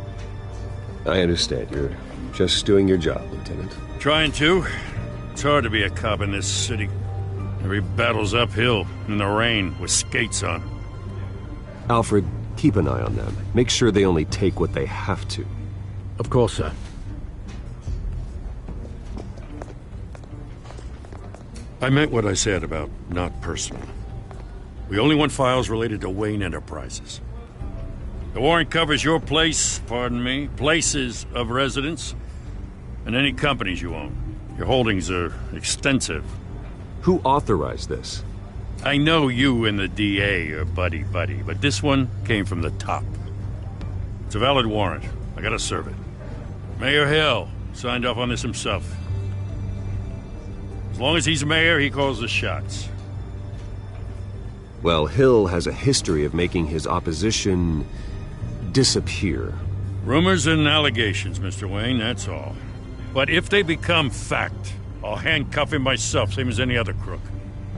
I understand. You're just doing your job, Lieutenant. Trying to. It's hard to be a cop in this city. Every battle's uphill, in the rain, with skates on. Alfred, keep an eye on them. Make sure they only take what they have to. Of course, sir. I meant what I said about not personal. We only want files related to Wayne Enterprises. The warrant covers your places of residence, and any companies you own. Your holdings are extensive. Who authorized this? I know you and the DA are buddy-buddy, but this one came from the top. It's a valid warrant. I gotta serve it. Mayor Hill signed off on this himself. As long as he's mayor, he calls the shots. Well, Hill has a history of making his opposition disappear. Rumors and allegations, Mr. Wayne, that's all. But if they become fact, I'll handcuff him myself, same as any other crook.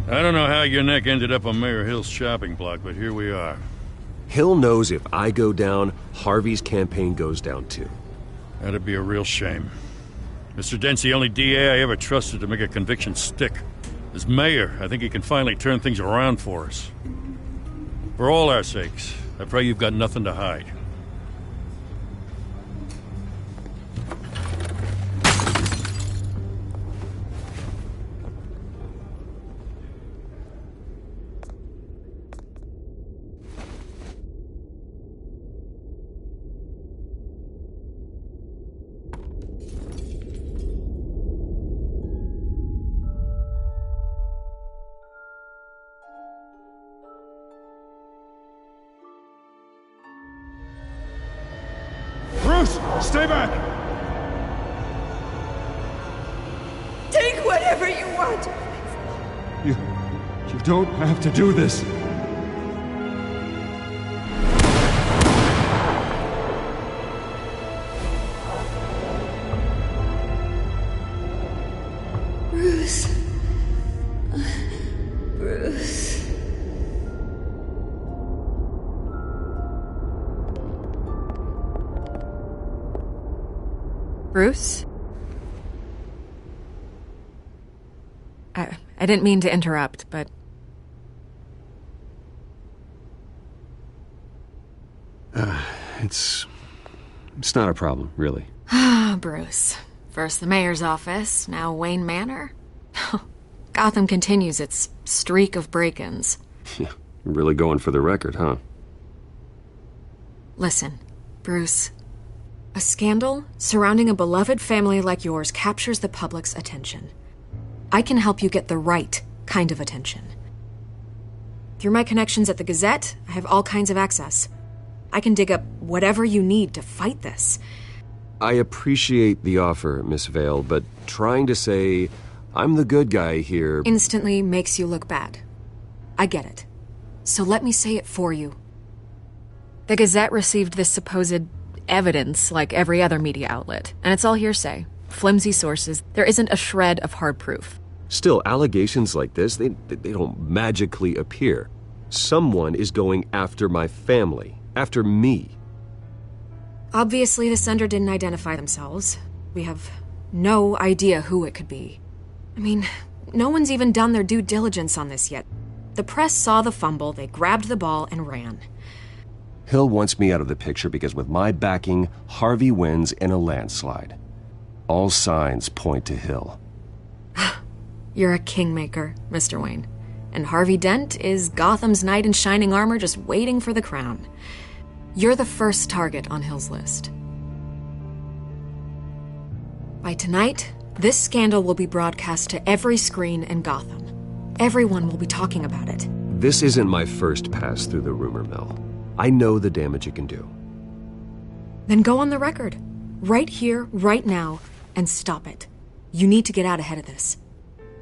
I don't know how your neck ended up on Mayor Hill's shopping block, but here we are. Hill knows if I go down, Harvey's campaign goes down too. That'd be a real shame. Mr. Dent's the only DA I ever trusted to make a conviction stick. As mayor, I think he can finally turn things around for us. For all our sakes, I pray you've got nothing to hide. Bruce, stay back! Take whatever you want. You don't have to do this. Bruce. Bruce. Bruce? I didn't mean to interrupt, but... It's not a problem, really. Ah, Bruce. First the mayor's office, now Wayne Manor. Gotham continues its streak of break-ins. Yeah, you're really going for the record, huh? Listen, Bruce. A scandal surrounding a beloved family like yours captures the public's attention. I can help you get the right kind of attention. Through my connections at the Gazette, I have all kinds of access. I can dig up whatever you need to fight this. I appreciate the offer, Miss Vale, but trying to say I'm the good guy here instantly makes you look bad. I get it. So let me say it for you. The Gazette received this supposed evidence like every other media outlet, and it's all hearsay. Flimsy sources. There isn't a shred of hard proof. Still, allegations like this, they don't magically appear. Someone is going after my family, after me. Obviously, the sender didn't identify themselves. We have no idea who it could be. I mean, no one's even done their due diligence on this yet. The press saw the fumble, they grabbed the ball and ran. Hill wants me out of the picture because with my backing, Harvey wins in a landslide. All signs point to Hill. You're a kingmaker, Mr. Wayne. And Harvey Dent is Gotham's knight in shining armor just waiting for the crown. You're the first target on Hill's list. By tonight, this scandal will be broadcast to every screen in Gotham. Everyone will be talking about it. This isn't my first pass through the rumor mill. I know the damage it can do. Then go on the record. Right here, right now, and stop it. You need to get out ahead of this.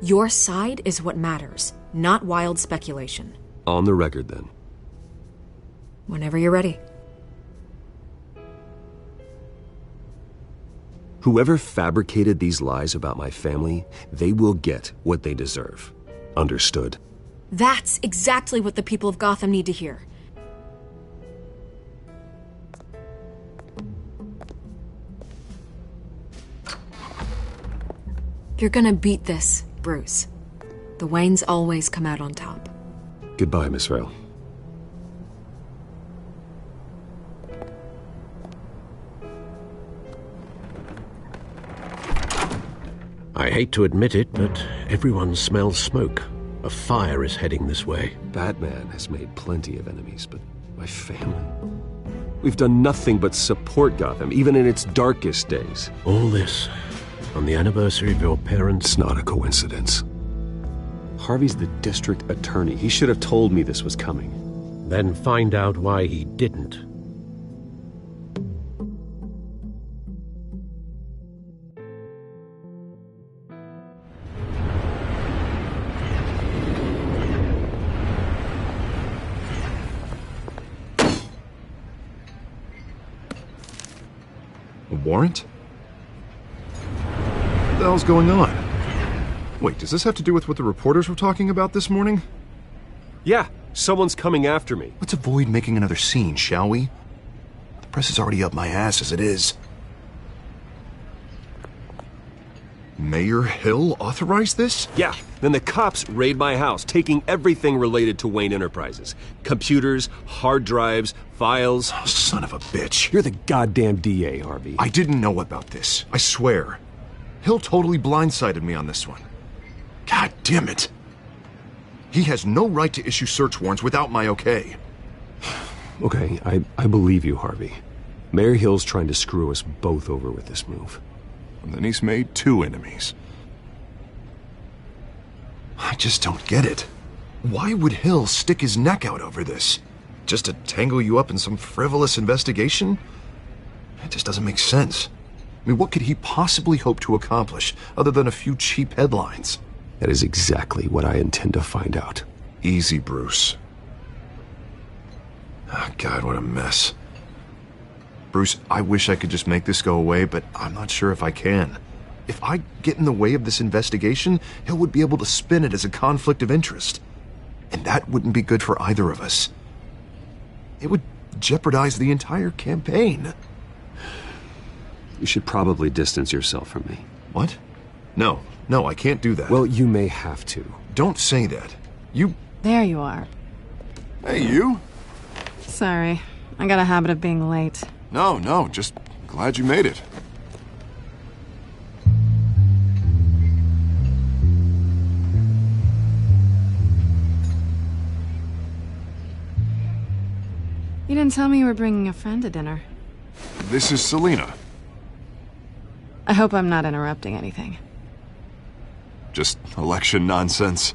Your side is what matters, not wild speculation. On the record, then. Whenever you're ready. Whoever fabricated these lies about my family, they will get what they deserve. Understood? That's exactly what the people of Gotham need to hear. You're gonna beat this, Bruce. The Waynes always come out on top. Goodbye, Miss Vale. I hate to admit it, but everyone smells smoke. A fire is heading this way. Batman has made plenty of enemies, but my family... We've done nothing but support Gotham, even in its darkest days. All this on the anniversary of your parents'... It's not a coincidence. Harvey's the district attorney. He should have told me this was coming. Then find out why he didn't. A warrant? What the hell's going on? Wait, does this have to do with what the reporters were talking about this morning? Yeah, someone's coming after me. Let's avoid making another scene, shall we? The press is already up my ass as it is. Mayor Hill authorized this? Yeah, then the cops raid my house, taking everything related to Wayne Enterprises. Computers, hard drives, files. Oh, son of a bitch. You're the goddamn DA, Harvey. I didn't know about this. I swear. Hill totally blindsided me on this one. God damn it. He has no right to issue search warrants without my okay. Okay, I believe you, Harvey. Mayor Hill's trying to screw us both over with this move. And then he's made two enemies. I just don't get it. Why would Hill stick his neck out over this? Just to tangle you up in some frivolous investigation? It just doesn't make sense. I mean, what could he possibly hope to accomplish other than a few cheap headlines? That is exactly what I intend to find out. Easy, Bruce. Oh, God, what a mess. Bruce, I wish I could just make this go away, but I'm not sure if I can. If I get in the way of this investigation, Hill would be able to spin it as a conflict of interest. And that wouldn't be good for either of us. It would jeopardize the entire campaign. You should probably distance yourself from me. What? No, I can't do that. Well, you may have to. Don't say that. You... There you are. Hey, you? Sorry. I got a habit of being late. No, just glad you made it. You didn't tell me you were bringing a friend to dinner. This is Selina. I hope I'm not interrupting anything. Just election nonsense.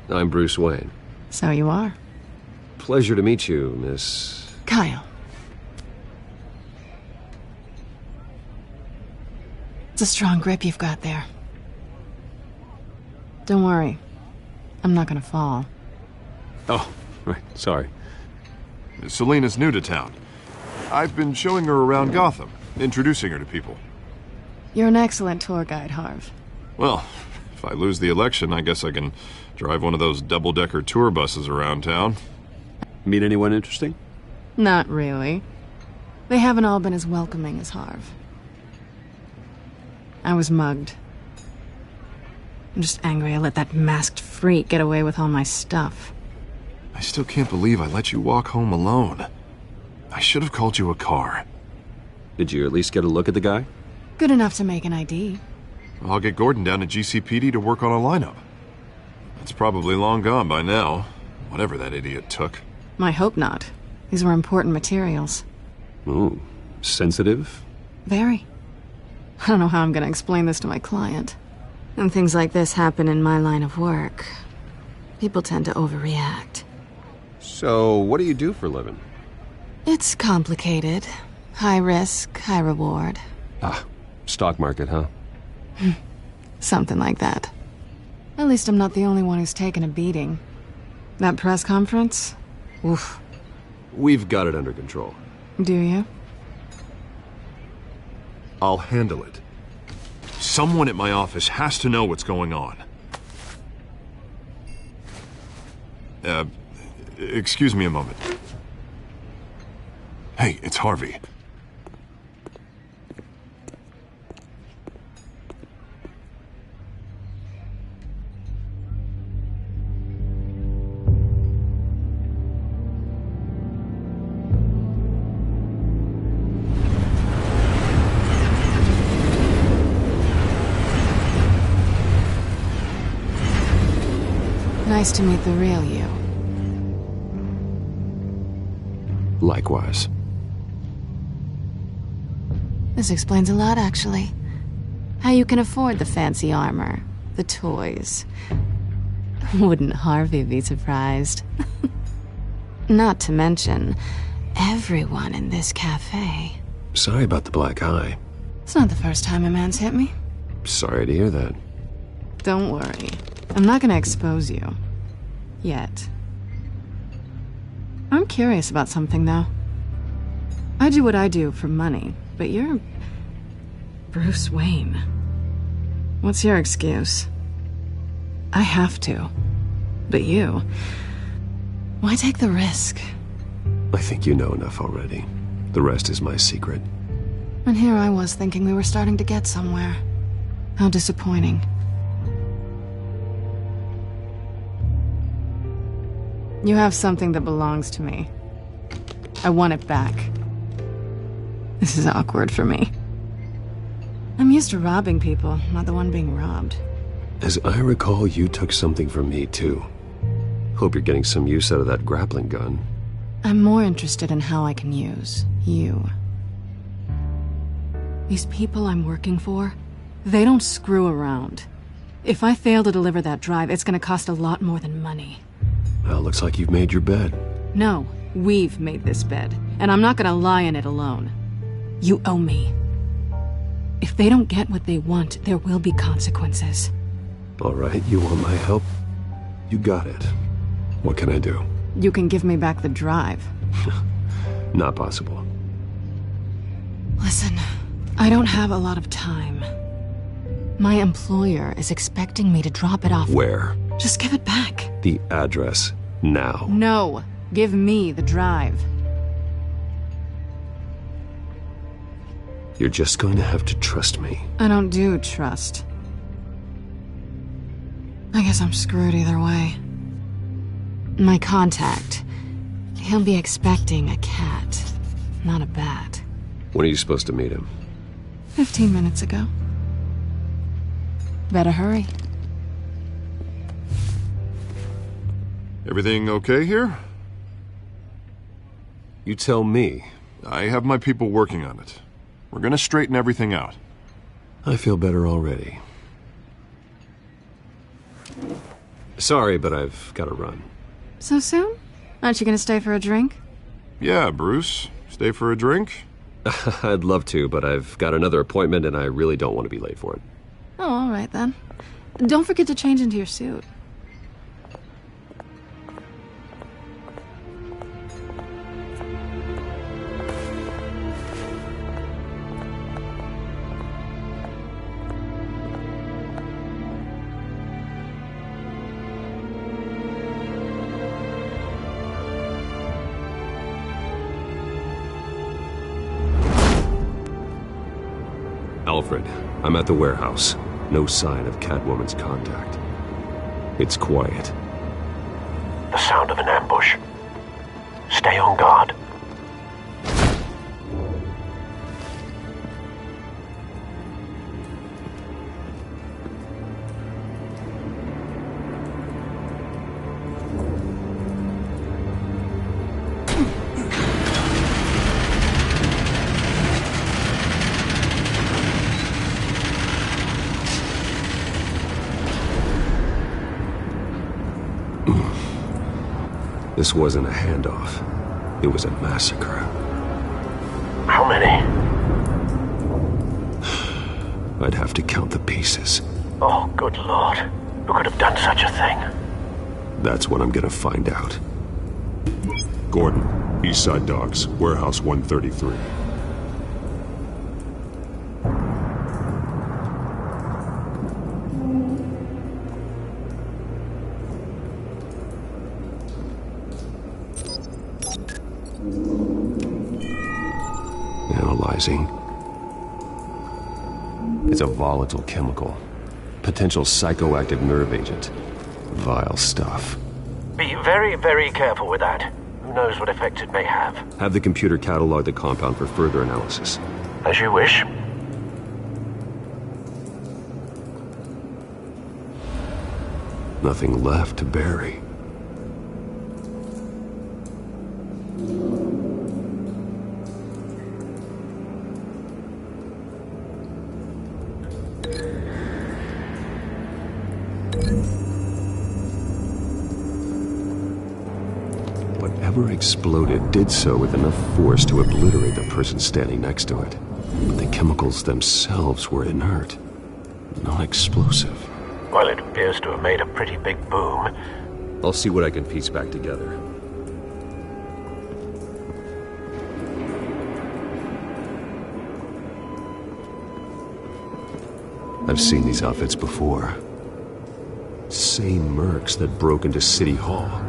I'm Bruce Wayne. So you are. Pleasure to meet you, Miss... Kyle. It's a strong grip you've got there. Don't worry. I'm not gonna fall. Oh, right. Sorry. Selina's new to town. I've been showing her around Gotham, introducing her to people. You're an excellent tour guide, Harv. Well, if If I lose the election, I guess I can drive one of those double-decker tour buses around town. Meet anyone interesting? Not really. They haven't all been as welcoming as Harv. I was mugged. I'm just angry I let that masked freak get away with all my stuff. I still can't believe I let you walk home alone. I should have called you a car. Did you at least get a look at the guy? Good enough to make an ID. I'll get Gordon down to GCPD to work on a lineup. It's probably long gone by now, whatever that idiot took. I hope not. These were important materials. Ooh, sensitive? Very. I don't know how I'm gonna explain this to my client. When things like this happen in my line of work, people tend to overreact. So, what do you do for a living? It's complicated. High risk, high reward. Ah, stock market, huh? Something like that. At least I'm not the only one who's taken a beating. That press conference? Oof. We've got it under control. Do you? I'll handle it. Someone at my office has to know what's going on. Excuse me a moment. Hey, it's Harvey. Nice to meet the real you. Likewise. This explains a lot, actually. How you can afford the fancy armor, the toys. Wouldn't Harvey be surprised? Not to mention, everyone in this cafe. Sorry about the black eye. It's not the first time a man's hit me. Sorry to hear that. Don't worry. I'm not gonna expose you. Yet. I'm curious about something, though. I do what I do for money, but you're... Bruce Wayne. What's your excuse? I have to. But you... Why take the risk? I think you know enough already. The rest is my secret. And here I was thinking we were starting to get somewhere. How disappointing. You have something that belongs to me. I want it back. This is awkward for me. I'm used to robbing people, not the one being robbed. As I recall, you took something from me, too. Hope you're getting some use out of that grappling gun. I'm more interested in how I can use you. These people I'm working for, they don't screw around. If I fail to deliver that drive, it's gonna cost a lot more than money. Well, looks like you've made your bed. No, we've made this bed, and I'm not gonna lie in it alone. You owe me. If they don't get what they want, there will be consequences. All right, you want my help? You got it. What can I do? You can give me back the drive. Not possible. Listen, I don't have a lot of time. My employer is expecting me to drop it off. Where? Just give it back. The address, now. No, give me the drive. You're just going to have to trust me. I don't do trust. I guess I'm screwed either way. My contact, he'll be expecting a cat, not a bat. When are you supposed to meet him? 15 minutes ago. Better hurry. Everything okay here? You tell me. I have my people working on it. We're gonna straighten everything out. I feel better already. Sorry, but I've got to run. So soon? Aren't you gonna stay for a drink? Yeah, Bruce. Stay for a drink? I'd love to, but I've got another appointment and I really don't want to be late for it. Oh, all right then. Don't forget to change into your suit. Alfred, I'm at the warehouse. No sign of Catwoman's contact. It's quiet. The sound of an ambush. Stay on guard. This wasn't a handoff. It was a massacre. How many? I'd have to count the pieces. Oh, good lord. Who could have done such a thing? That's what I'm gonna find out. Gordon, Eastside Docks, Warehouse 133. Analyzing. It's a volatile chemical. Potential psychoactive nerve agent. Vile stuff. Be very, very careful with that. Who knows what effects it may have. Have the computer catalog the compound for further analysis. As you wish. Nothing left to bury. Whatever exploded did so with enough force to obliterate the person standing next to it. But the chemicals themselves were inert, not explosive. Well, it appears to have made a pretty big boom. I'll see what I can piece back together. I've seen these outfits before. Same mercs that broke into City Hall.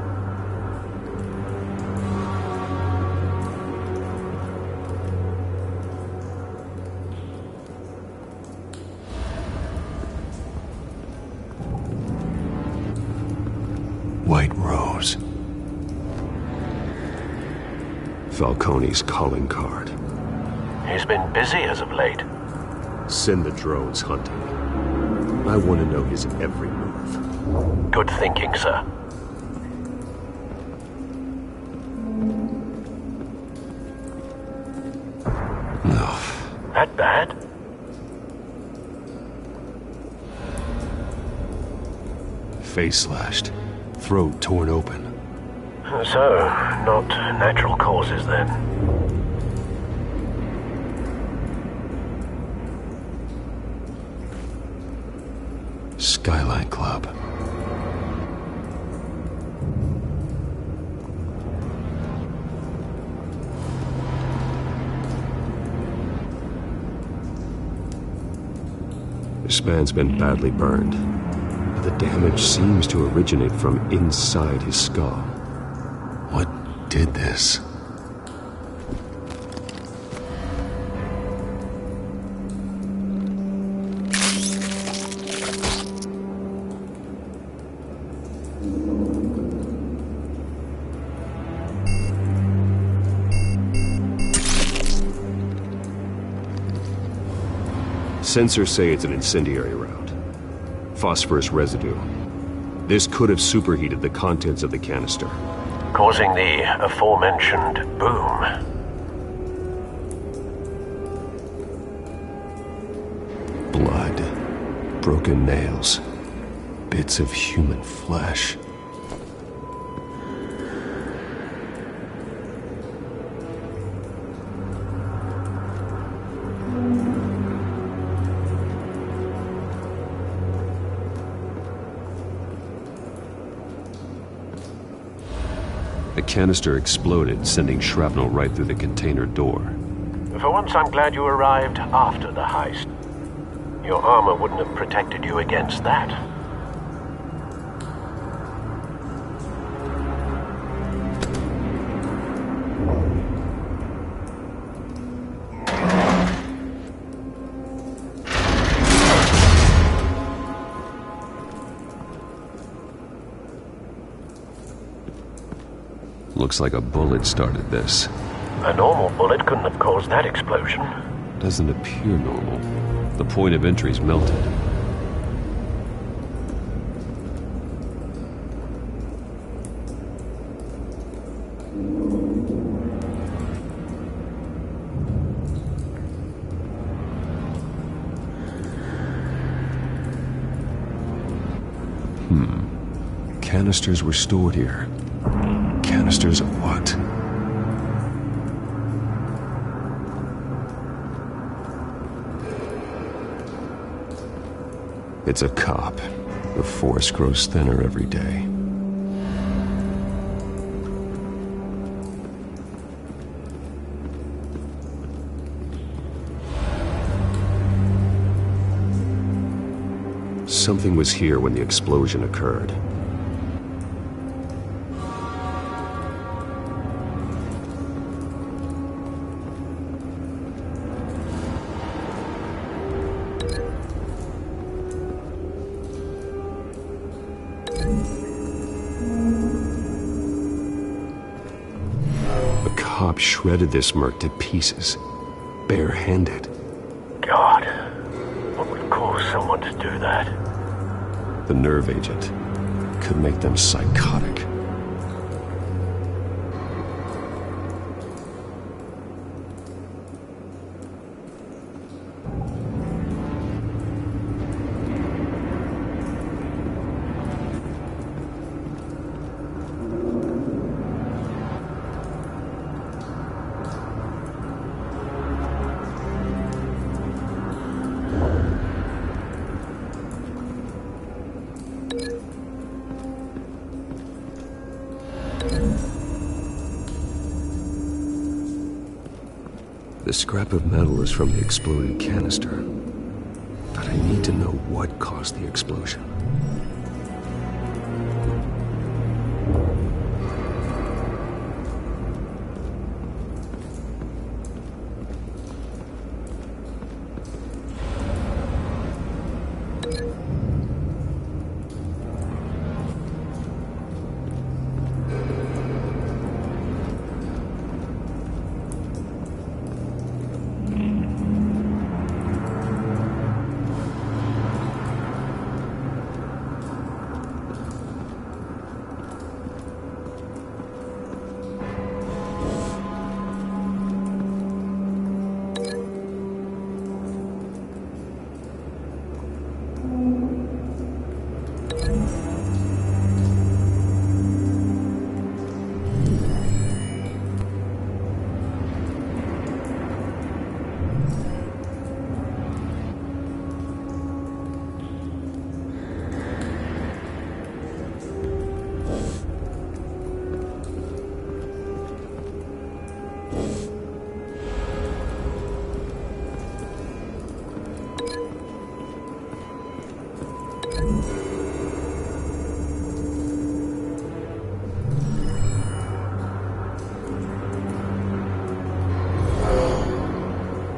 White Rose. Falcone's calling card. He's been busy as of late. Send the drones hunting. I want to know his every move. Good thinking, sir. No. That bad? Face slashed. Throat torn open. So, not natural causes then. Skyline Club. This man's been badly burned. The damage seems to originate from inside his skull. What did this? Sensors say it's an incendiary round. Phosphorus residue. This could have superheated the contents of the canister, causing the aforementioned boom. Blood, broken nails, bits of human flesh. The canister exploded, sending shrapnel right through the container door. For once, I'm glad you arrived after the heist. Your armor wouldn't have protected you against that. Looks like a bullet started this. A normal bullet couldn't have caused that explosion. Doesn't appear normal. The point of entry's melted. Canisters were stored here. Canisters of what? It's a cop. The force grows thinner every day. Something was here when the explosion occurred. Shredded this merc to pieces, barehanded. God, what would cause someone to do that? The nerve agent could make them psychotic. The scrap of metal is from the exploded canister. But I need to know what caused the explosion.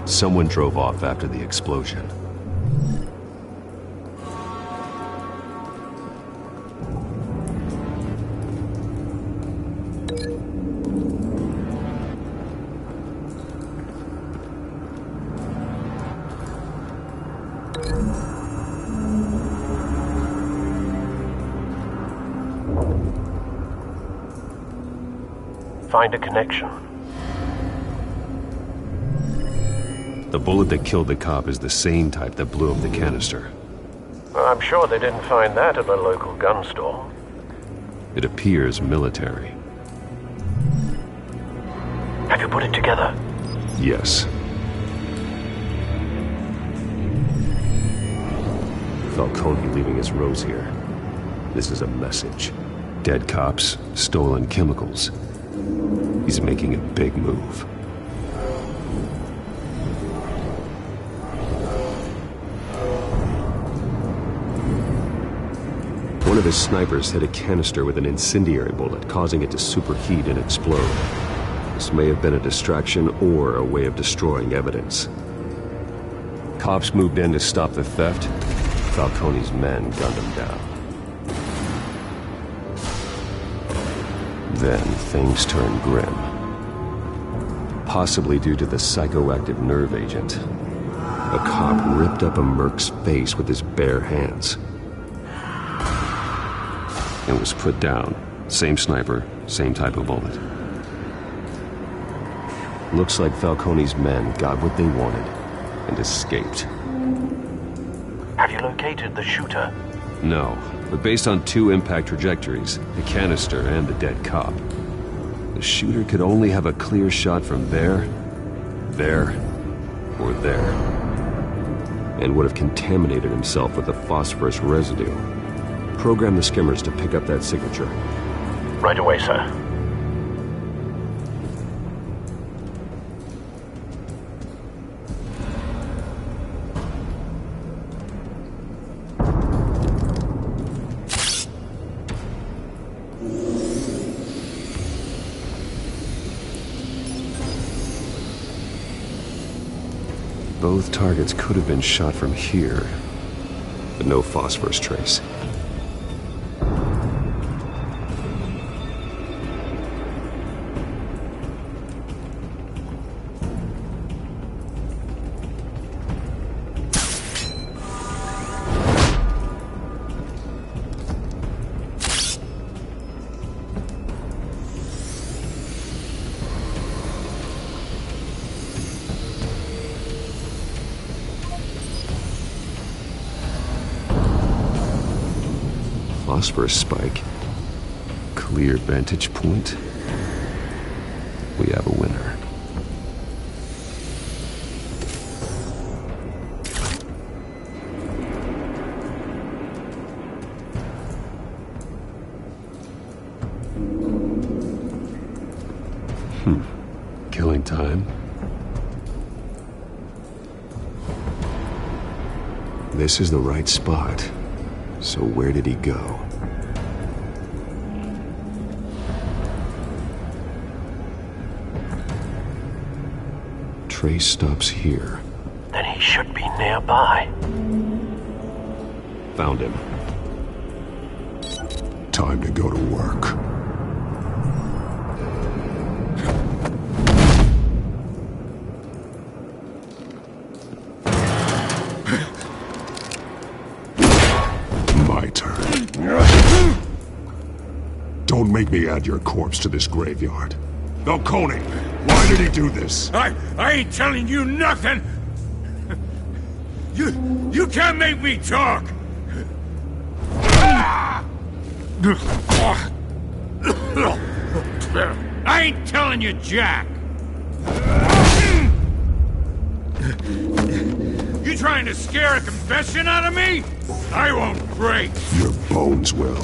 Someone drove off after the explosion. Find a connection. The bullet that killed the cop is the same type that blew up the canister. I'm sure they didn't find that at a local gun store. It appears military. Have you put it together? Yes. Falcone leaving his rose here. This is a message. Dead cops, stolen chemicals. He's making a big move. One of his snipers hit a canister with an incendiary bullet, causing it to superheat and explode. This may have been a distraction or a way of destroying evidence. Cops moved in to stop the theft. Falcone's men gunned him down. Then things turned grim. Possibly due to the psychoactive nerve agent. A cop ripped up a merc's face with his bare hands. It was put down. Same sniper, same type of bullet. Looks like Falcone's men got what they wanted and escaped. Have you located the shooter? No, but based on 2 impact trajectories, the canister and the dead cop, the shooter could only have a clear shot from there, or there, and would have contaminated himself with the phosphorus residue. Program the skimmers to pick up that signature. Right away, sir. Both targets could have been shot from here, but no phosphorus trace. Phosphorus spike. Clear vantage point. We have a winner. Killing time. This is the right spot. So where did he go? Trace stops here. Then he should be nearby. Found him. Time to go to work. My turn. Don't make me add your corpse to this graveyard. Falcone, why did he do this? I ain't telling you nothing! You can't make me talk! I ain't telling you jack! You trying to scare a confession out of me? I won't break! Your bones will.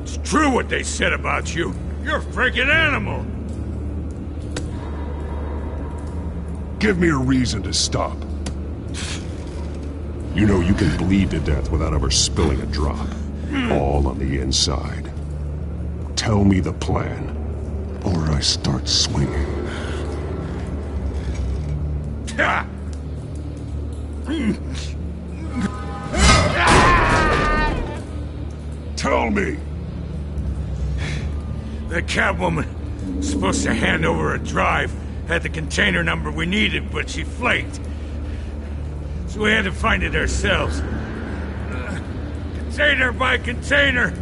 It's true what they said about you. You're a freaking animal! Give me a reason to stop. You know you can bleed to death without ever spilling a drop. All on the inside. Tell me the plan, or I start swinging. Tell me! The Catwoman was supposed to hand over a drive, had the container number we needed, but she flaked. So we had to find it ourselves. Container by container.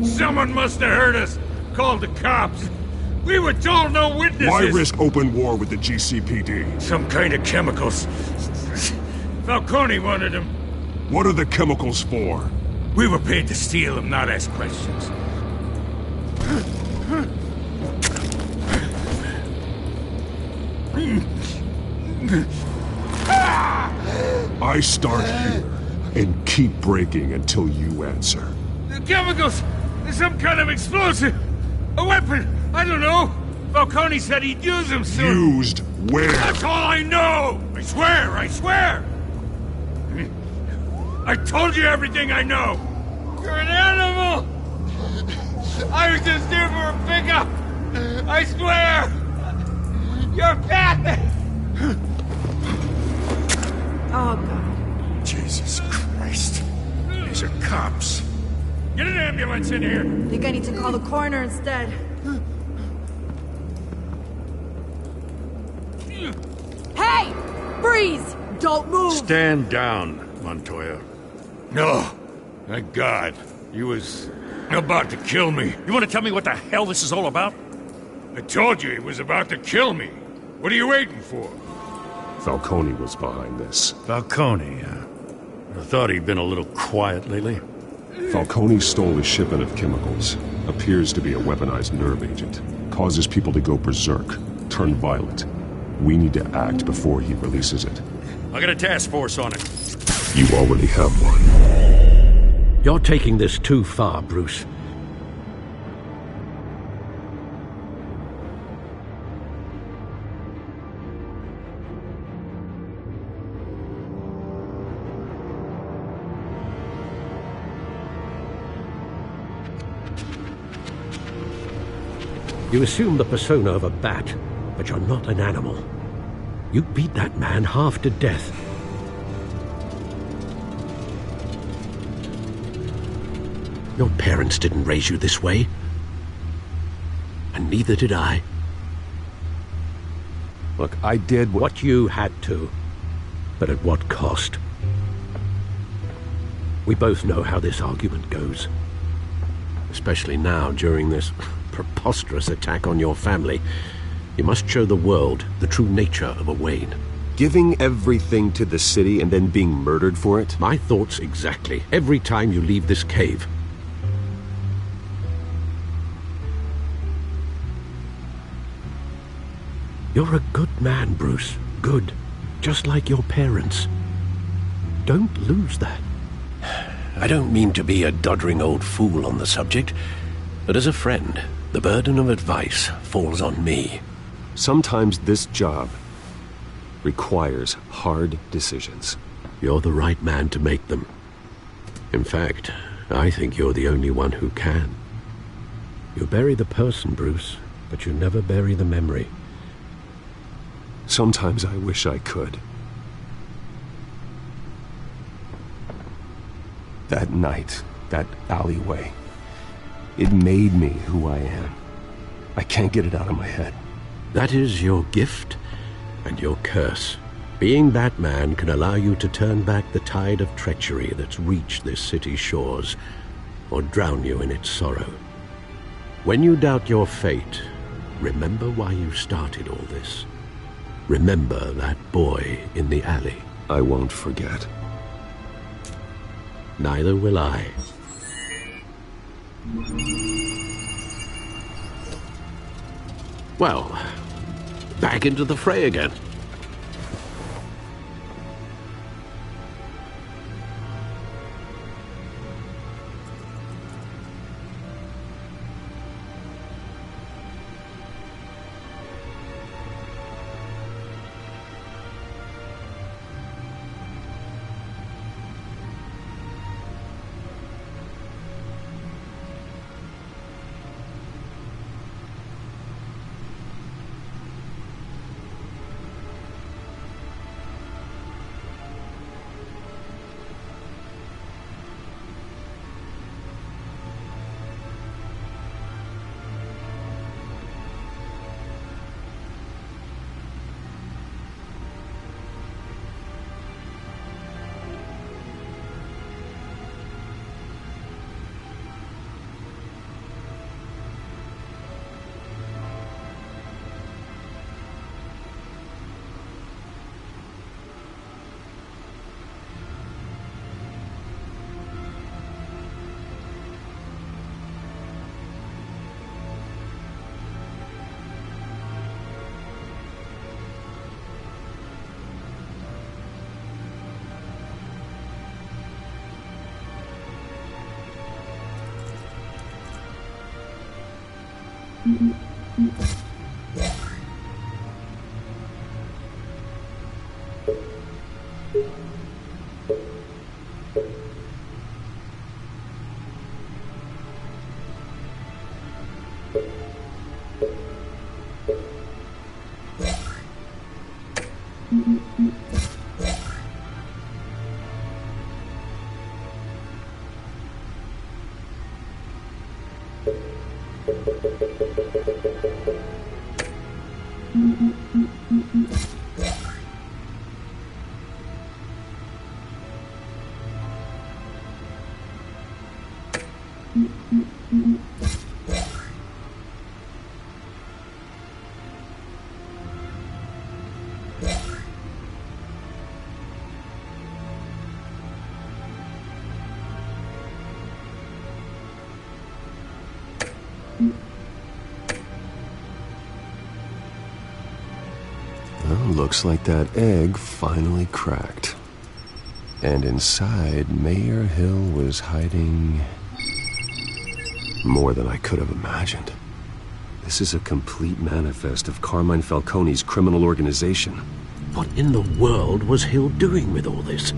Someone must have heard us, called the cops. We were told no witnesses. Why risk open war with the GCPD? Some kind of chemicals. Falcone wanted them. What are the chemicals for? We were paid to steal them, not ask questions. I start here and keep breaking until you answer. The chemicals! There's some kind of explosive! A weapon! I don't know! Falcone said he'd use them soon! Used where? That's all I know! I swear! I swear! I told you everything I know! You're an animal! I was just here for a pickup! I swear! You're Batman! Oh, God. Jesus Christ. These are cops. Get an ambulance in here! Think I need to call the coroner instead. Hey! Freeze! Don't move! Stand down, Montoya. No. Thank God. He was about to kill me. You want to tell me what the hell this is all about? I told you he was about to kill me. What are you waiting for? Falcone was behind this. Falcone, I thought he'd been a little quiet lately. Falcone stole a shipment of chemicals. Appears to be a weaponized nerve agent. Causes people to go berserk, turn violent. We need to act before he releases it. I got a task force on it. You already have one. You're taking this too far, Bruce. You assume the persona of a bat, but you're not an animal. You beat that man half to death. Your parents didn't raise you this way. And neither did I. Look, I did what you had to. But at what cost? We both know how this argument goes. Especially now, during this preposterous attack on your family. You must show the world the true nature of a Wayne. Giving everything to the city and then being murdered for it? My thoughts exactly. Every time you leave this cave. You're a good man, Bruce. Good. Just like your parents. Don't lose that. I don't mean to be a doddering old fool on the subject, but as a friend, the burden of advice falls on me. Sometimes this job requires hard decisions. You're the right man to make them. In fact, I think you're the only one who can. You bury the person, Bruce, but you never bury the memory. Sometimes I wish I could. That night, that alleyway, it made me who I am. I can't get it out of my head. That is your gift and your curse. Being Batman can allow you to turn back the tide of treachery that's reached this city's shores, or drown you in its sorrow. When you doubt your fate, remember why you started all this. Remember that boy in the alley. I won't forget. Neither will I. Well, back into the fray again. Well, looks like that egg finally cracked. And inside, Mayor Hill was hiding more than I could have imagined. This is a complete manifest of Carmine Falcone's criminal organization. What in the world was Hill doing with all this?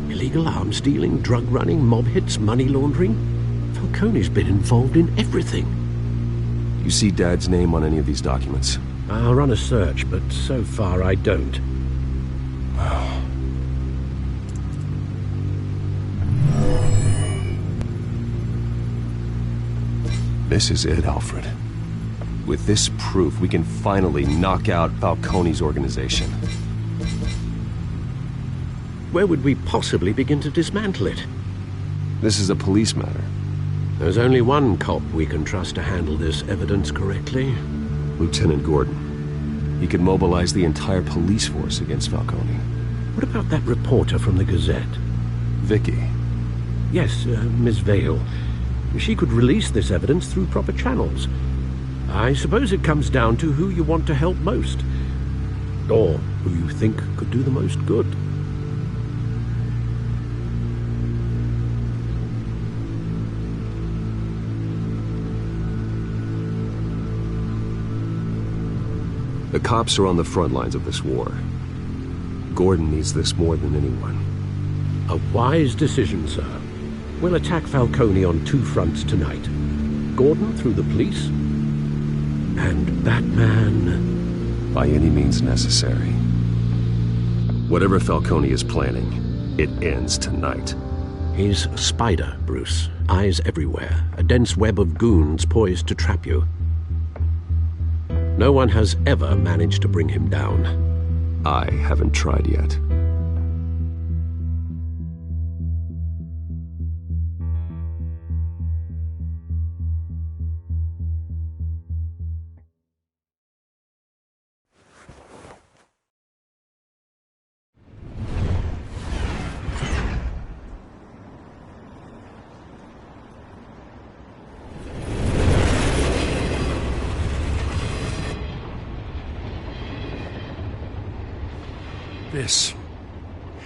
Illegal arms dealing, drug running, mob hits, money laundering? Falcone's been involved in everything. You see Dad's name on any of these documents? I'll run a search, but so far I don't. This is it, Alfred. With this proof, we can finally knock out Falcone's organization. Where would we possibly begin to dismantle it? This is a police matter. There's only one cop we can trust to handle this evidence correctly. Lieutenant Gordon. He could mobilize the entire police force against Falcone. What about that reporter from the Gazette? Vicky. Yes, Miss Vale. She could release this evidence through proper channels. I suppose it comes down to who you want to help most. Or who you think could do the most good. The cops are on the front lines of this war. Gordon needs this more than anyone. A wise decision, sir. We'll attack Falcone on two fronts tonight. Gordon through the police, and Batman... by any means necessary. Whatever Falcone is planning, it ends tonight. He's a spider, Bruce. Eyes everywhere. A dense web of goons poised to trap you. No one has ever managed to bring him down. I haven't tried yet.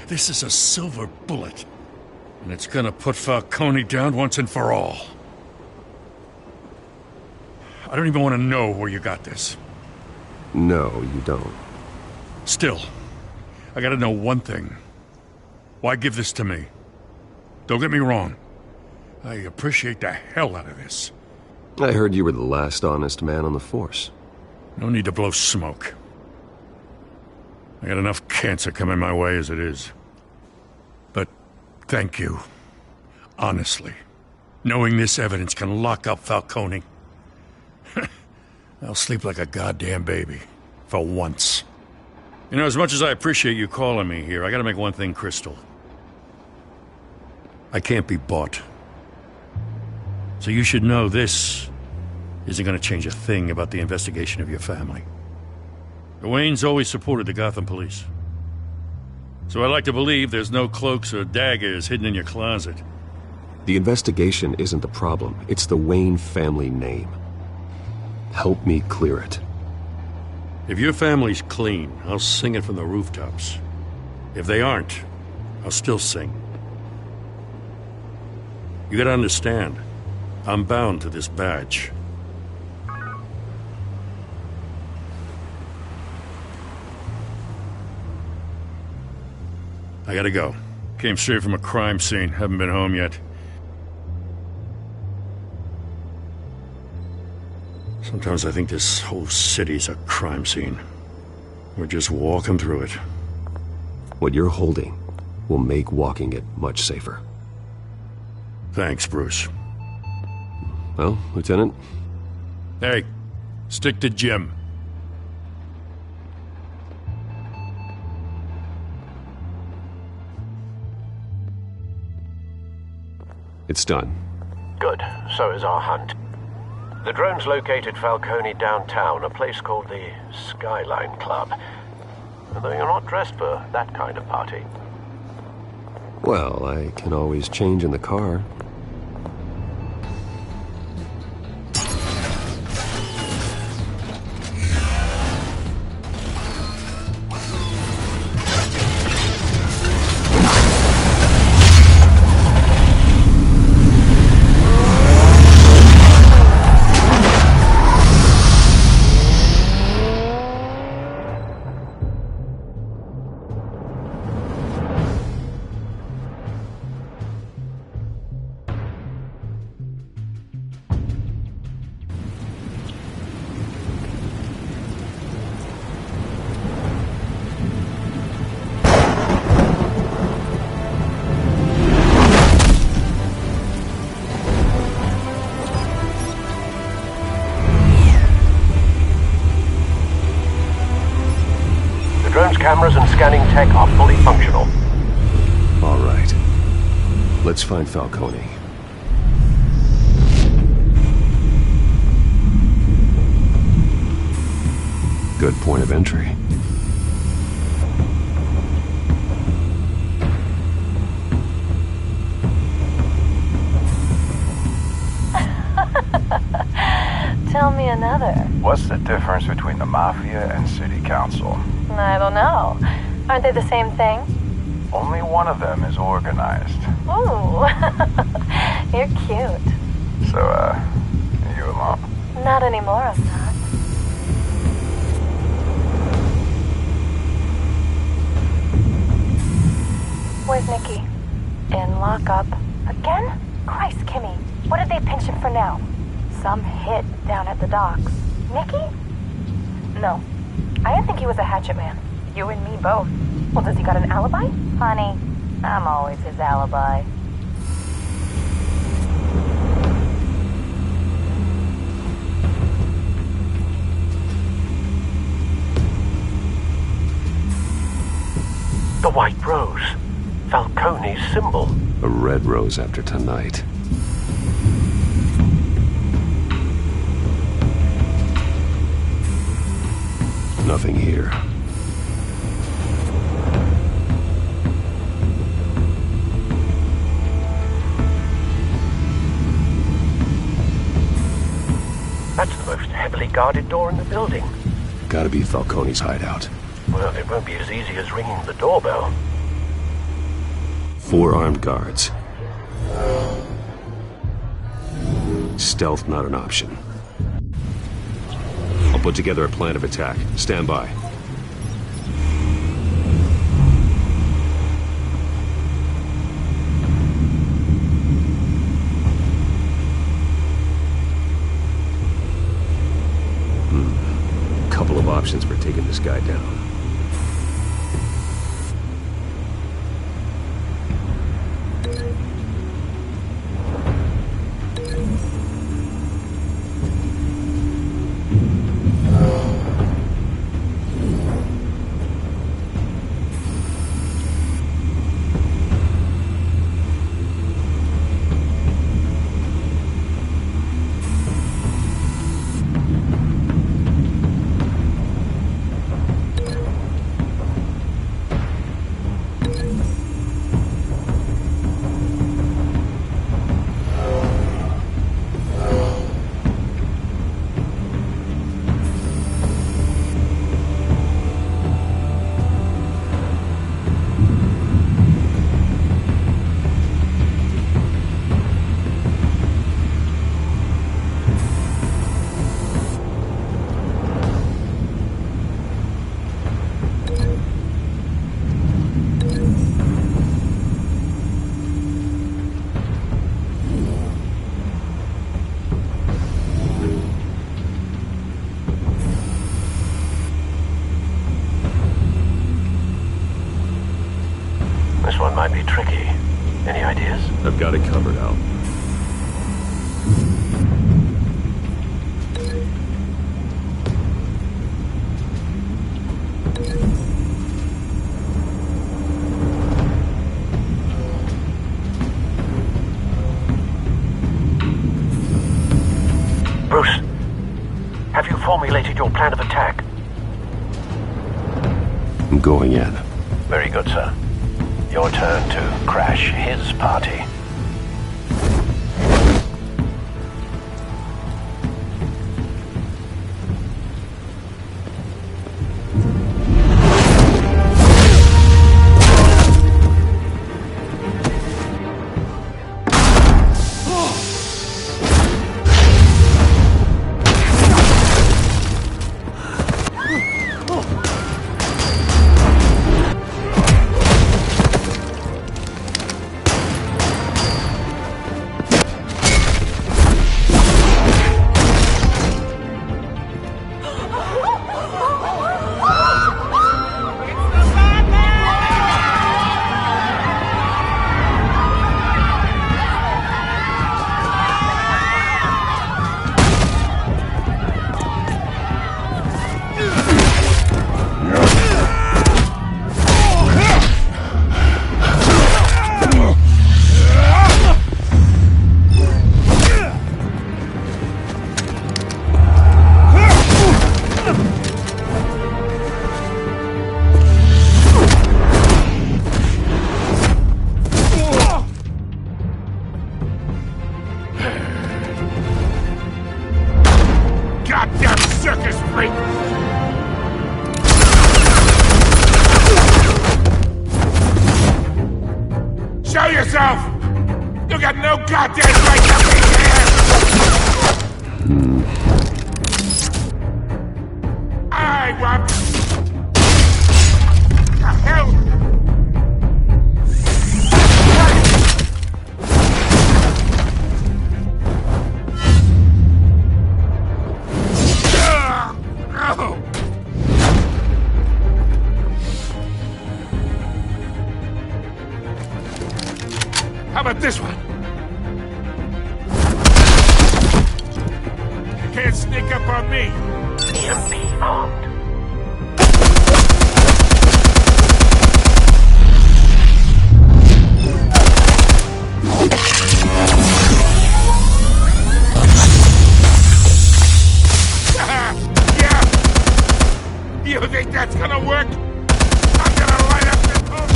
This is a silver bullet. And it's gonna put Falcone down once and for all. I don't even want to know where you got this. No, you don't. Still, I gotta know one thing. Why give this to me? Don't get me wrong. I appreciate the hell out of this. I heard you were the last honest man on the force. No need to blow smoke. I got enough cancer coming my way as it is. But thank you. Honestly. Knowing this evidence can lock up Falcone. I'll sleep like a goddamn baby. For once. You know, as much as I appreciate you calling me here, I gotta make one thing crystal. I can't be bought. So you should know this isn't gonna change a thing about the investigation of your family. The Waynes always supported the Gotham police. So I like to believe there's no cloaks or daggers hidden in your closet. The investigation isn't the problem. It's the Wayne family name. Help me clear it. If your family's clean, I'll sing it from the rooftops. If they aren't, I'll still sing. You gotta understand, I'm bound to this badge. I gotta go. Came straight from a crime scene. Haven't been home yet. Sometimes I think this whole city's a crime scene. We're just walking through it. What you're holding will make walking it much safer. Thanks, Bruce. Well, Lieutenant? Hey, stick to Jim. It's done. Good. So is our hunt. The drone's located Falcone downtown, a place called the Skyline Club. Although you're not dressed for that kind of party. Well, I can always change in the car. Cameras and scanning tech are fully functional. All right. Let's find Falcone. Good point of entry. Tell me another. What's the difference between the Mafia and City Council? I don't know. Aren't they the same thing? Only one of them is organized. Ooh, you're cute. So, you alone? Not anymore, I'm not. Where's Nicky? In lockup. Again? Christ, Kimmy. What did they pinch him for now? Some hit down at the docks. Nicky? No. I didn't think he was a hatchet man. You and me both. Well, does he got an alibi? Honey, I'm always his alibi. The White Rose. Falcone's symbol. A red rose after tonight. Nothing here. That's the most heavily guarded door in the building. Gotta be Falcone's hideout. Well, it won't be as easy as ringing the doorbell. 4 armed guards. Stealth not an option. I'll put together a plan of attack. Stand by. Couple of options for taking this guy down. This one might be tricky. Any ideas? I've got it covered, Al. completed your plan of attack? I'm going in. Very good, sir. Your turn to crash his party. Show yourself! You got no goddamn right to be here! I want... The hell? How about this one? Can't sneak up on me. EMP armed. Yeah! You think that's gonna work? I'm gonna light up this whole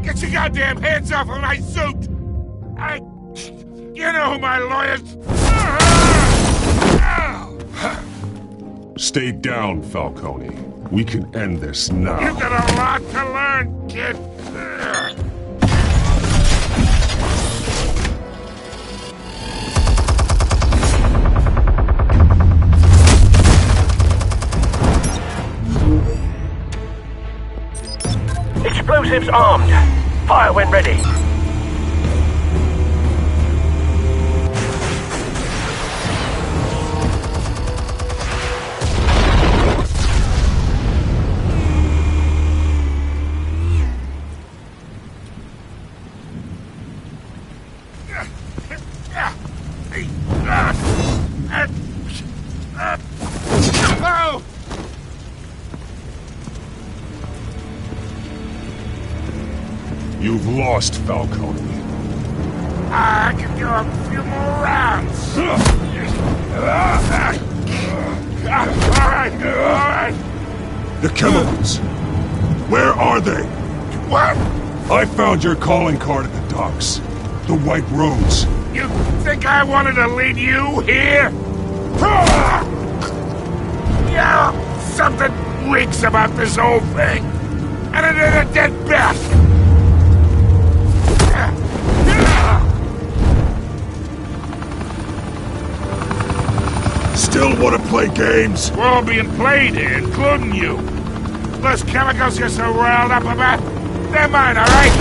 Get your goddamn hands off of my suit! You know who my lawyers... Stay down, Falcone. We can end this now. You got a lot to learn, kid. Explosives armed. Fire when ready. Oh! You've lost, Falcone. I can do a few more rounds. All right. The chemicals. Where are they? What? I found your calling card at the docks. The White Rose. You think I wanted to lead you here? Yeah, something reeks about this whole thing. And it is a dead bat. Still want to play games? We're all being played here, including you. Those chemicals you're so riled up about, they're mine, all right?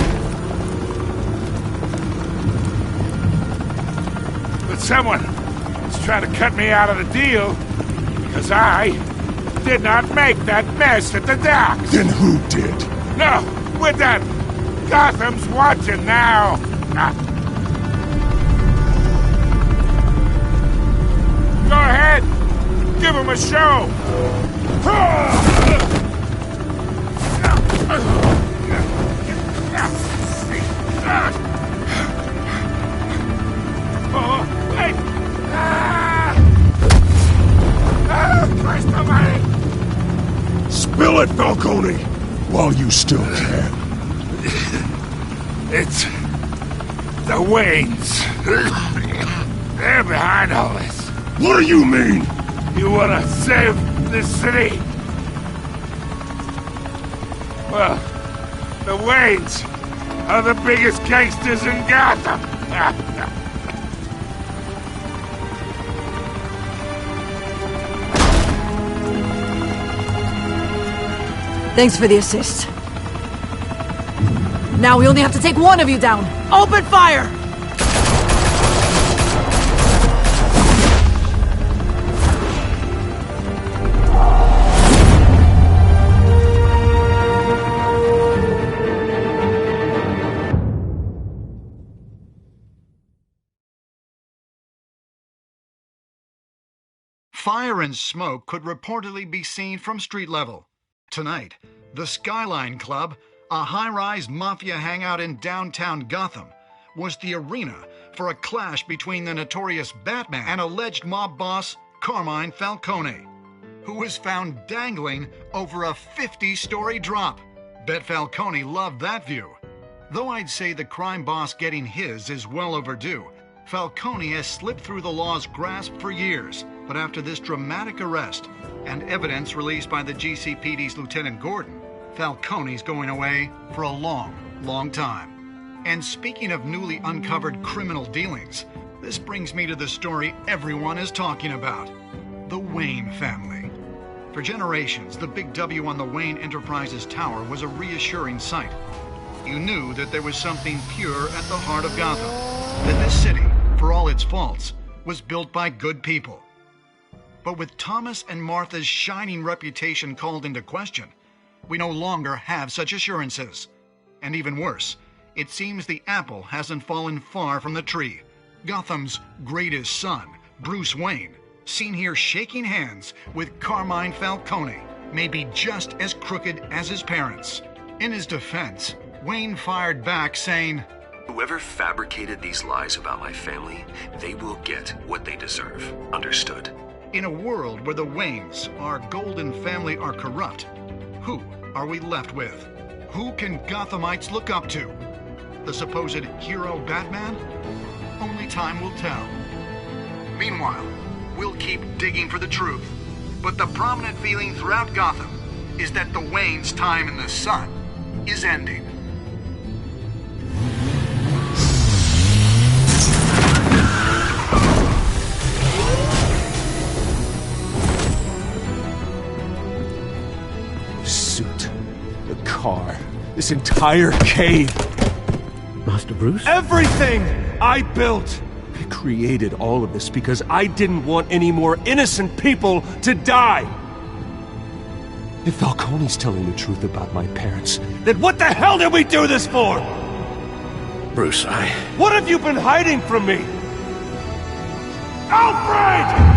But someone is trying to cut me out of the deal because I did not make that mess at the docks. Then who did? No, we're done. Gotham's watching now. Go ahead. Give him a show. Oh, wait. You still care. It's the Waynes. They're behind all this. What do you mean? You want to save this city? Well, the Waynes are the biggest gangsters in Gotham. Thanks for the assist. Now we only have to take one of you down. Open fire! Fire and smoke could reportedly be seen from street level. Tonight, the Skyline Club, a high-rise mafia hangout in downtown Gotham, was the arena for a clash between the notorious Batman and alleged mob boss Carmine Falcone, who was found dangling over a 50-story drop. Bet Falcone loved that view. Though I'd say the crime boss getting his is well overdue, Falcone has slipped through the law's grasp for years, but after this dramatic arrest and evidence released by the GCPD's Lieutenant Gordon, Falcone's going away for a long, long time. And speaking of newly uncovered criminal dealings, this brings me to the story everyone is talking about: the Wayne family. For generations, the big W on the Wayne Enterprises Tower was a reassuring sight. You knew that there was something pure at the heart of Gotham, that this city, for all its faults, was built by good people. But with Thomas and Martha's shining reputation called into question, we no longer have such assurances. And even worse, it seems the apple hasn't fallen far from the tree. Gotham's greatest son, Bruce Wayne, seen here shaking hands with Carmine Falcone, may be just as crooked as his parents. In his defense, Wayne fired back saying, "Whoever fabricated these lies about my family, they will get what they deserve. Understood?" In a world where the Waynes, our golden family, are corrupt, who are we left with? Who can Gothamites look up to? The supposed hero Batman? Only time will tell. Meanwhile, we'll keep digging for the truth. But the prominent feeling throughout Gotham is that the Waynes' time in the sun is ending. Suit, the car, this entire cave. Master Bruce? Everything I built! I created all of this because I didn't want any more innocent people to die! If Falcone's telling the truth about my parents, then what the hell did we do this for? Bruce, What have you been hiding from me? Alfred!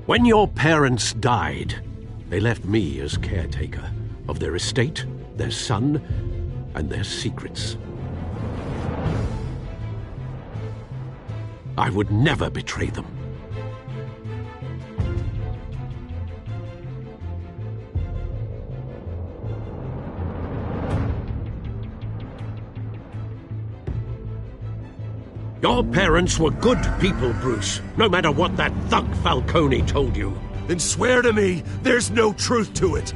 When your parents died, they left me as caretaker of their estate, their son, and their secrets. I would never betray them. Your parents were good people, Bruce, no matter what that thug Falcone told you. Then swear to me there's no truth to it.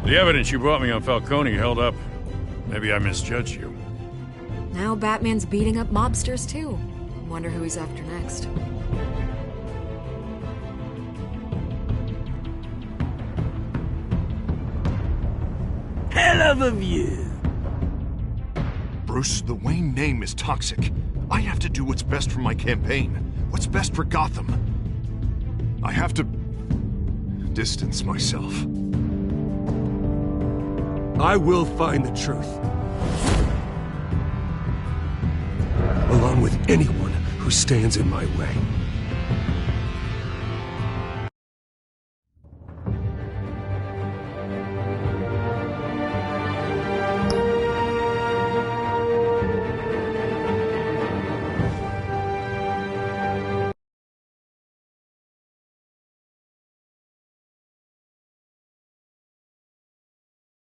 The evidence you brought me on Falcone held up. Maybe I misjudged you. Now Batman's beating up mobsters, too. Wonder who he's after next. Hell of a view. Bruce, the Wayne name is toxic. I have to do what's best for my campaign. What's best for Gotham. I have to distance myself. I will find the truth. Along with anyone who stands in my way.